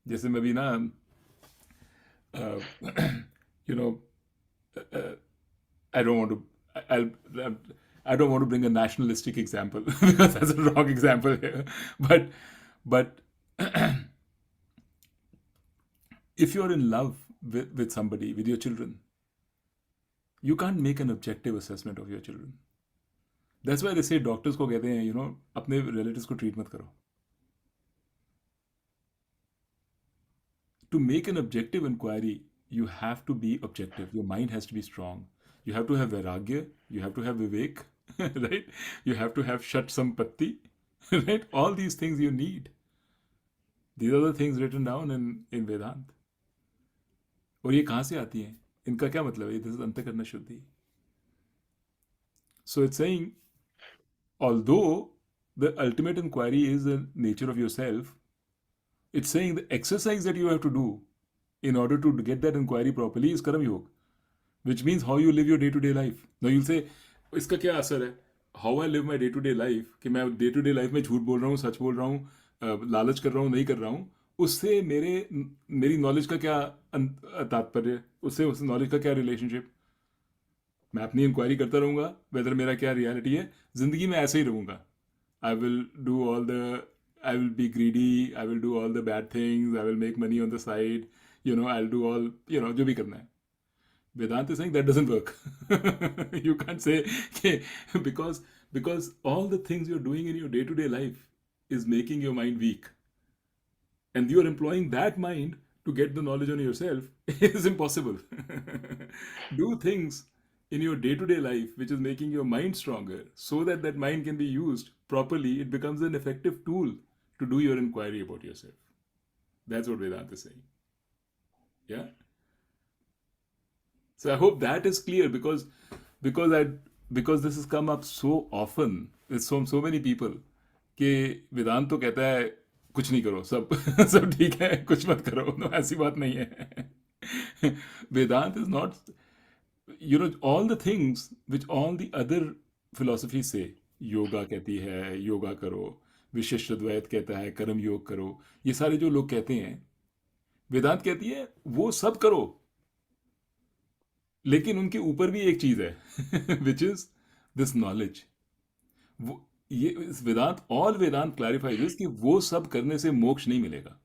जैसे मैं भी ना, you know, I don't want to, I don't want to bring a nationalistic example because that's a wrong example here. But if you're in love with somebody, with your children, you can't make an objective assessment of your children. That's why they say doctors को कहते हैं, you know, अपने relatives को treat मत करो. To make an objective inquiry, you have to be objective. Your mind has to be strong. You have to have vairagya. You have to have vivek, right? You have to have shat sampatti, right? All these things you need. These are the things written down in Vedanta. और ये कहाँ से आती हैं? इनका क्या मतलब है? This is अंतःकरण शुद्धि. So it's saying, although the ultimate inquiry is the nature of yourself, it's saying the exercise that you have to do in order to get that inquiry properly is Karam Yoga, which means how you live your day-to-day life. Now you'll say, इसका क्या असर है? How I live my day-to-day life, कि मैं day-to-day life में झूठ बोल रहा हूँ, सच बोल रहा हूँ, लालच कर रहा हूँ, नहीं कर रहा हूँ, उससे मेरी नॉलेज का क्या तात्पर्य, उससे उस नॉलेज का क्या रिलेशनशिप. मैं अपनी इंक्वायरी करता रहूँगा, वेदर मेरा क्या रियलिटी है, जिंदगी में ऐसे ही रहूँगा. I will do all the, I will be greedy, I will do all the bad things, I will make money on the side, you know, I'll do all, you know, जो भी करना है. Vedanta is saying that doesn't work. You can't say, okay, because Because all the things you're doing in your day-to-day life is making your mind weak. And you are employing that mind to get the knowledge on yourself is impossible. Do things in your day-to-day life which is making your mind stronger so that that mind can be used properly. It becomes an effective tool to do your inquiry about yourself. That's what Vedanta is saying. Yeah. So I hope that is clear because I because this has come up so often with so many people कि वेदांत तो कहता है कुछ नहीं करो, सब सब ठीक है, कुछ मत करो. No, ऐसी बात नहीं है. Vedanta is not, all the things which all the other philosophies say. Yoga कहती है योगा करो, विशिष्टद्वैत कहता है कर्म योग करो, ये सारे जो लोग कहते हैं, वेदांत कहती है वो सब करो, लेकिन उनके ऊपर भी एक चीज है विच इज दिस नॉलेज. वो ये वेदांत, ऑल वेदांत क्लैरिफाइज दिस कि वो सब करने से मोक्ष नहीं मिलेगा,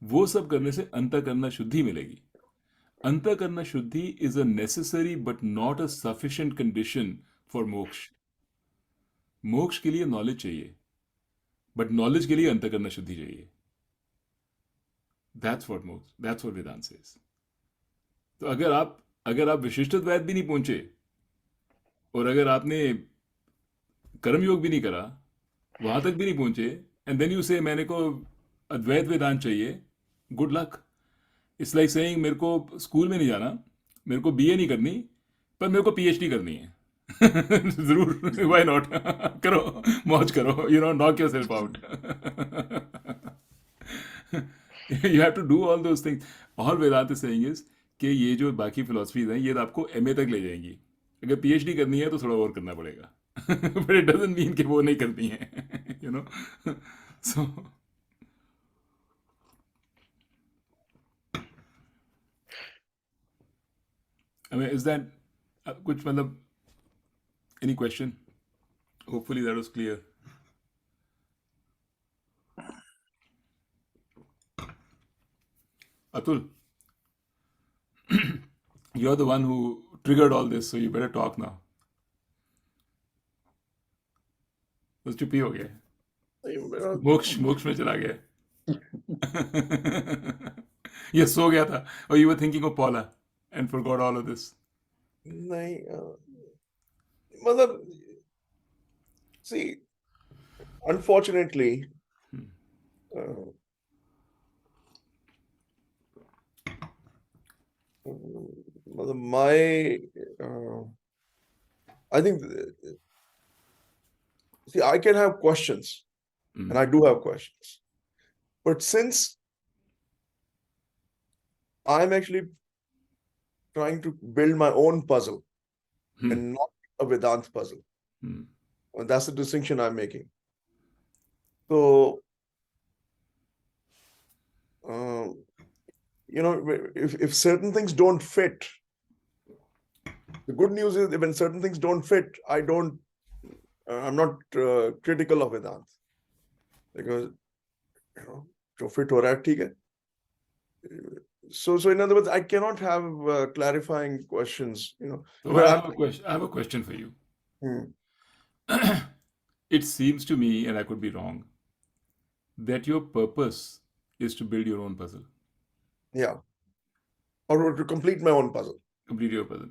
वो सब करने से अंतःकरण शुद्धि मिलेगी. अंतःकरण शुद्धि is a necessary but not a sufficient condition for मोक्ष. मोक्ष के लिए नॉलेज चाहिए, बट नॉलेज के लिए अंतःकरण शुद्धि चाहिए. That's what Vedanta says. तो अगर आप विशिष्टद्वैत भी नहीं पहुंचे और अगर आपने कर्मयोग भी नहीं करा, वहां तक भी नहीं पहुंचे, एंड देन यू से मैंने को अद्वैत वेदांत चाहिए, good luck. It's like saying मेरे को स्कूल में नहीं जाना, मेरे को बीए नहीं करनी, पर मेरे को पीएचडी करनी है. जरूर, व्हाई नॉट. करो, मौज करो, knock yourself out. You have to do all those things. All Vedanta is saying is कि ये जो बाकी फिलोसफीज हैं ये तो आपको एमए तक ले जाएंगी. अगर पीएचडी करनी है तो थोड़ा और करना पड़ेगा. बट इट डजंट मीन कि वो नहीं करनी है. सो I mean, is that कुछ मतलब any question? Hopefully that was clear. Atul, you're the one who triggered all this, so you better talk now. बस चुप ही हो गया, मोक्ष में चला गया. ये सो गया था, or you were thinking of Paula and forgot all of this. नहीं, मतलब see, unfortunately, my I think, see, I can have questions, and I do have questions, but since I'm actually trying to build my own puzzle and not a Vedanta puzzle, and that's the distinction I'm making. So, if certain things don't fit, the good news is when certain things don't fit, I'm not critical of Vedanta, because जो fit हो रहा है ठीक है. So in other words, I cannot have clarifying questions. So I have a question for you. It seems to me, and I could be wrong, that your purpose is to build your own puzzle. Yeah. Or to complete my own puzzle. Complete your puzzle.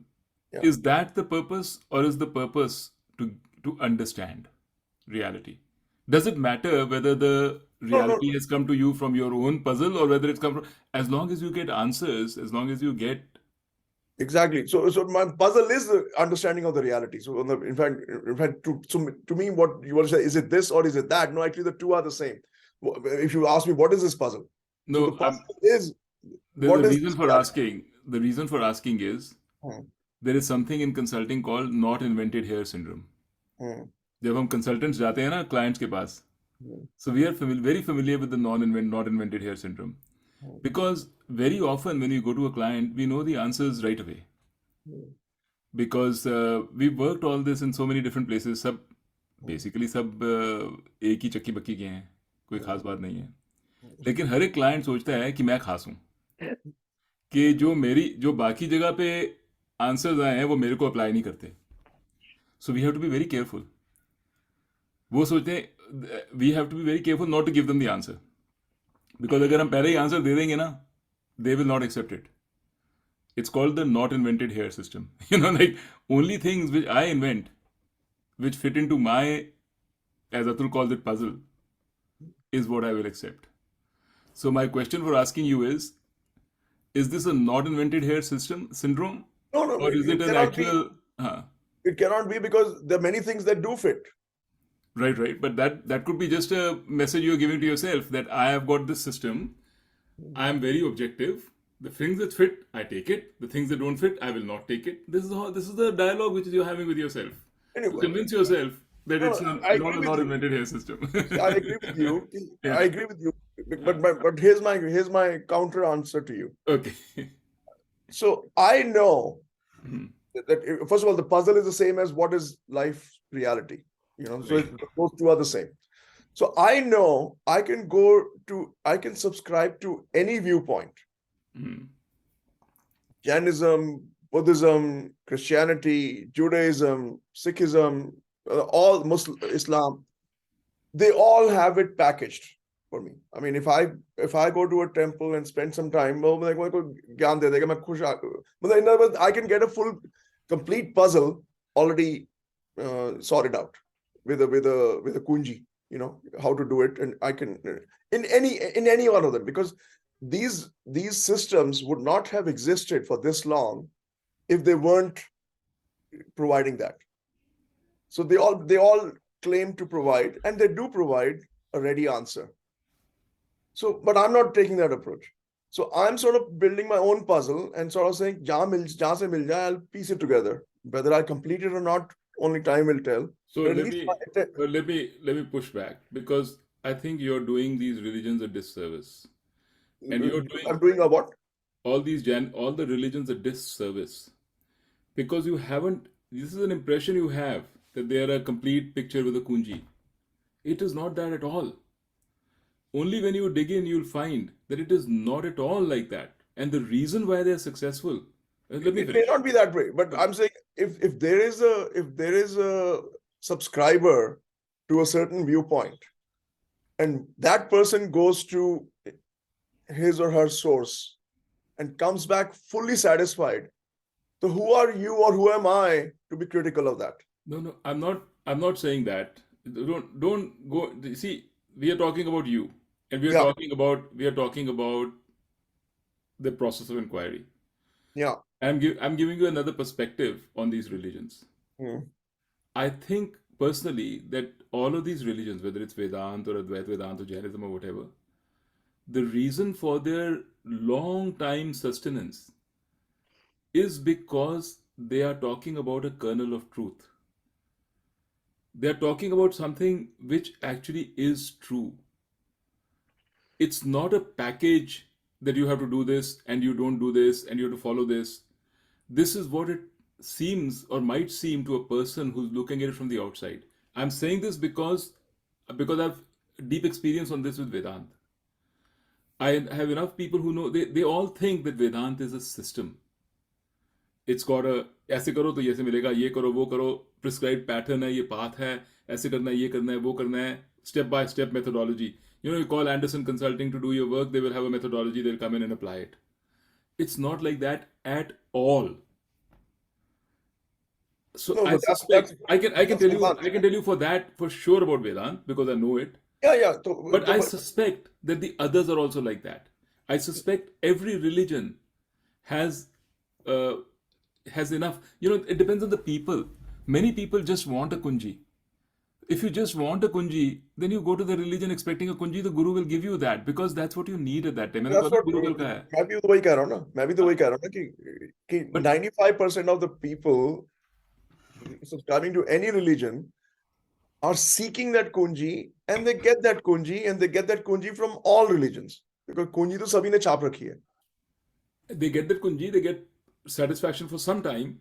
Yeah. Is that the purpose, or is the purpose to understand reality? Does it matter whether the reality has come to you from your own puzzle or whether it's come from, as long as you get answers, as long as you get... Exactly. So my puzzle is the understanding of the reality. So in fact, to me, what you want to say, is it this or is it that? No, actually the two are the same. If you ask me, what is this puzzle? No, so the puzzle is... The reason for asking is there is something in consulting called not invented here syndrome. जब हम consultants जाते हैं ना clients के पास, so we are very familiar with the not invented here syndrome, because very often when you go to a client, we know the answers right away, because we worked all this in so many different places. सब basically सब एक ही चक्की बक्की के हैं, कोई खास बात नहीं है. लेकिन हर एक क्लाइंट सोचता है कि मैं खास हूँ, कि जो बाकी जगह पे आंसर्स आए हैं वो मेरे को अप्लाई नहीं करते. So we have to be very careful वो सोचते हैं, we have to be very careful not to give them the answer, because अगर हम पहले ही आंसर दे देंगे ना, they will not accept it. It's called the not invented here system. Like only things which I invent, which fit into my, as Atul calls it, puzzle, is what I will accept. So my question for asking you is this a not invented here system syndrome, No, no, or is it it an cannot be. actual? It cannot be because there are many things that do fit. Right, right. But that could be just a message you're giving to yourself that I have got this system. I am very objective. The things that fit, I take it. The things that don't fit, I will not take it. This is the dialogue which you're having with yourself to Anyway, convince yourself that no, it's no, I not agree a with not you. invented here system. I agree with you. Yeah. I agree with you. But here's my counter answer to you. Okay. So I know Mhm. that first of all, the puzzle is the same as what is life reality. So Right. those two are the same. So I know I can subscribe to any viewpoint. Mhm. Jainism, Buddhism, Christianity, Judaism, Sikhism, all Muslim, Islam, they all have it packaged for me. I mean, if I go to a temple and spend some time, well, like, ज्ञान दे देगा, मैं खुश मतलब in other words, I can get a full, complete puzzle already sorted out with a kunji, how to do it, and I can in any one of them, because these systems would not have existed for this long if they weren't providing that. So they all claim to provide, and they do provide a ready answer. So, but I'm not taking that approach. So I'm sort of building my own puzzle and sort of saying, jahan se mil jaye, I'll piece it together. Whether I complete it or not, only time will tell. So But at let least me well, let me push back, because I think you're doing these religions a disservice, and you're I'm doing doing a what? all the religions a disservice, because you haven't. This is an impression you have that they are a complete picture with a kunji. It is not that at all. Only when you dig in, you'll find that it is not at all like that. And the reason why they're successful. Let me It may finish. not be that way, but I'm saying if there is a subscriber to a certain viewpoint, and that person goes to his or her source and comes back fully satisfied, so who are you or who am I to be critical of that? No, no, I'm not. I'm not saying that. Don't go. See, we are talking about you, and Yeah, we are talking about the process of inquiry. yeah. I'm giving you another perspective on these religions. Mm. I think personally that all of these religions, whether it's Vedanta or Advaita Vedanta or Jainism or whatever, the reason for their long time sustenance is because they are talking about a kernel of truth. They are talking about something which actually is true. It's not a package that you have to do this and you don't do this and you have to follow this. This is what it seems or might seem to a person who's looking at it from the outside. I'm saying this because I've deep experience on this with Vedanta. I have enough people who know they all think that Vedanta is a system. It's got a ऐसे करो तो ऐसे मिलेगा, ये करो वो करो, prescribed pattern है, ये path है, ऐसे करना है, ये करना है, वो करना है, step by step methodology. You call Anderson Consulting to do your work, they will have a methodology, they'll come in and apply it. It's not like that at all. So No, I but suspect that's Vedanta. I can tell you for that for sure about Vedant because I know it. Yeah. But I suspect that the others are also like that. I suspect every religion has uh, has enough. It depends on the people. Many people just want a kunji. If you just want a kunji, then you go to the religion expecting a kunji. The guru will give you that because that's what you need at that time. मैंने That's कहा ना what गुरु कल का है. मैं भी तो वही कह रहा हूँ ना मैं भी तो वही कह रहा हूँ ना कि But 95% of the people subscribing to any religion are seeking that kunji, and they get that kunji from all religions, because kunji तो सभी ने छाप रखी है. they get that kunji, they get satisfaction for some time,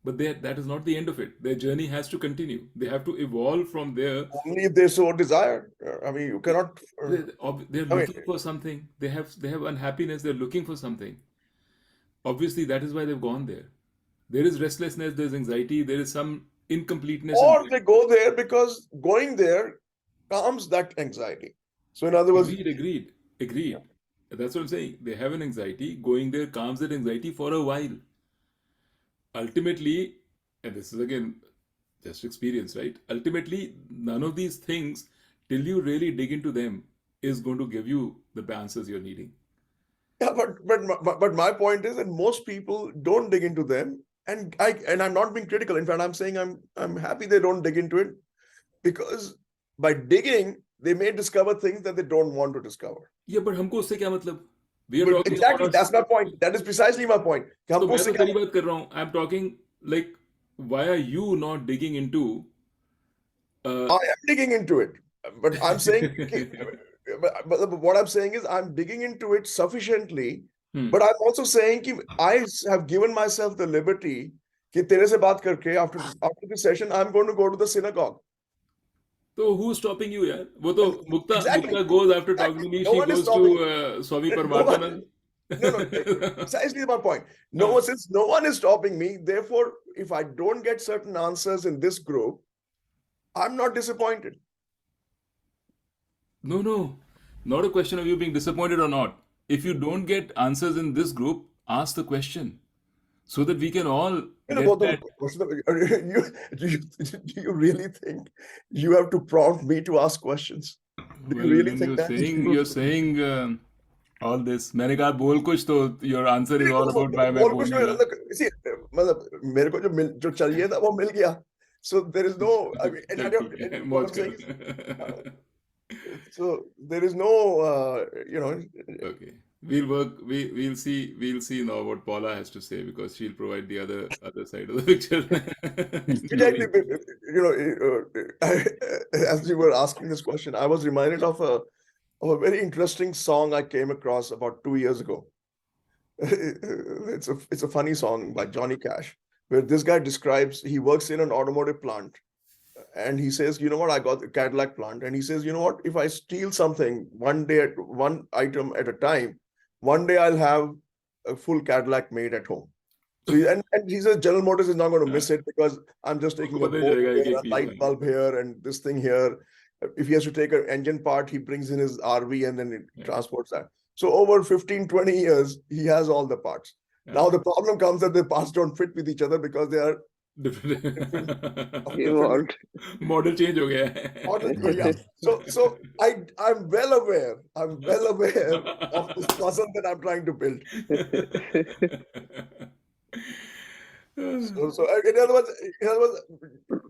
but that is not the end of it. Their journey has to continue. They have to evolve from there. Only if they so desire. I mean, you cannot. They're I mean, looking for something. They have unhappiness. They're looking for something. Obviously, that is why they've gone there. There is restlessness. There's anxiety. There is some Incompleteness or and they go there because going there calms that anxiety. So in other words, agreed. That's what I'm saying. They have an anxiety. Going there calms that anxiety for a while. Ultimately, and this is again just experience, right? Ultimately, none of these things, till you really dig into them, is going to give you the answers you're needing. yeah, but my point is that most people don't dig into them, and I'm not being critical. In fact, I'm saying I'm happy they don't dig into it, because by digging they may discover things that they don't want to discover. Yeah, but हमको उससे क्या मतलब? We are But talking about exactly, that's my point. That is precisely my point. कि तो हमको मैं उससे तो क्या तेरी बात कर रहा हूँ. I'm talking like, why are you not digging into? I am digging into it, but I'm saying, but what I'm saying is I'm digging into it sufficiently, but I'm also saying कि I have given myself the liberty कि तेरे से बात करके after this session I'm going to go to the synagogue. तो who's stopping you, यार? वो तो And exactly, Mukta goes after talking exactly. to me. No She one is goes to stopping. Swami No one. Paramarthika. No, no. Precisely my point. No, since no one is stopping me, therefore, if I don't get certain answers in this group, I'm not disappointed. No, not a question of you being disappointed or not. If you don't get answers in this group, ask the question so that we can all You know, get that. do you really think you have to prompt me to ask questions? Do you Well, really when think that? you're saying all this, मैंने कहा बोल कुछ तो your answer is all about why मैं बोल कुछ बोलूंगा. see, मतलब मेरे को जो चाहिए था वो मिल गया. So there is no, I mean, चल ठीक है, what मौज I'm saying is, कर. so there is no, Okay. We'll work. We'll see. We'll see now what Paula has to say, because she'll provide the other side of the picture. exactly, as you were asking this question, I was reminded of a very interesting song I came across about 2 years ago. It's a funny song by Johnny Cash, where this guy describes he works in an automotive plant, and he says, you know what, I got the Cadillac plant, and he says, you know what, if I steal something one item at a time, one day I'll have a full Cadillac made at home. So and he says General Motors is not going to miss it because I'm just taking a पता ही bolt चलेगा एक here, एक a piece light bulb here, and this thing here. If he has to take an engine part, he brings in his RV and then it transports that. So over 15, 20 years, he has all the parts. Now the problem comes that the parts don't fit with each other because they are different of different Evolved. Model change हो गया है. models. Yeah. So I'm well aware. I'm well aware of this puzzle that I'm trying to build. So in other words,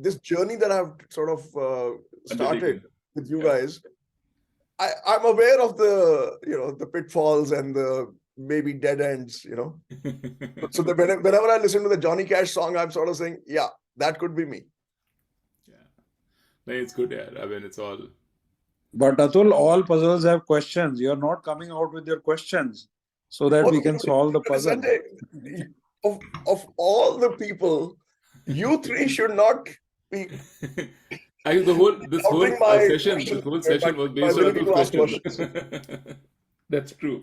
this journey that I've sort of started Undertaken. with you guys, I'm aware of the pitfalls and the maybe dead ends. So that whenever I listen to the Johnny Cash song, I'm sort of saying, yeah, that could be me. Yeah. No, it's good, yeah. I mean, it's all. But Atul, all puzzles have questions. You're not coming out with your questions so that we can solve the puzzle. Sanjay, of all the people, you three should not be I the whole this whole doubting my session question, this whole session was my based on ability Atul's to ask questions. questions. That's true.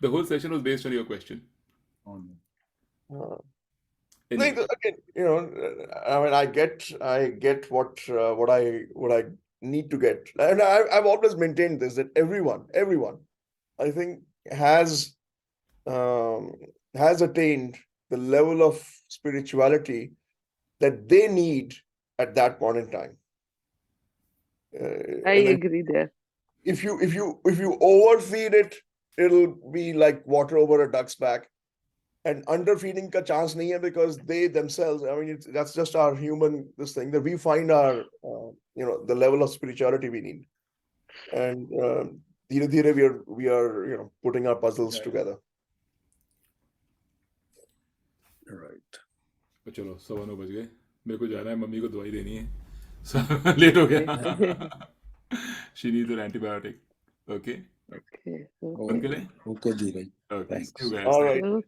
The whole session was based on your question. Anyway, Again, I mean, I get what I need to get, and I've always maintained this, that everyone, I think has attained the level of spirituality that they need at that point in time. I And then agree there. if you overfeed it, it'll be like water over a duck's back. And underfeeding ka chance nahi hai, because they themselves, I mean, that's just our human this thing, that we find our the level of spirituality we need, and dhire dhire we are putting our puzzles together. Right. तो चलो 9:15 बज गए. मेरे को जाना है, mummy को दवाई देनी है. लेट हो गया. She needs an antibiotic. Okay. Okay. Okay, Dheeraj. Okay. Thanks. See you guys. All right. Okay.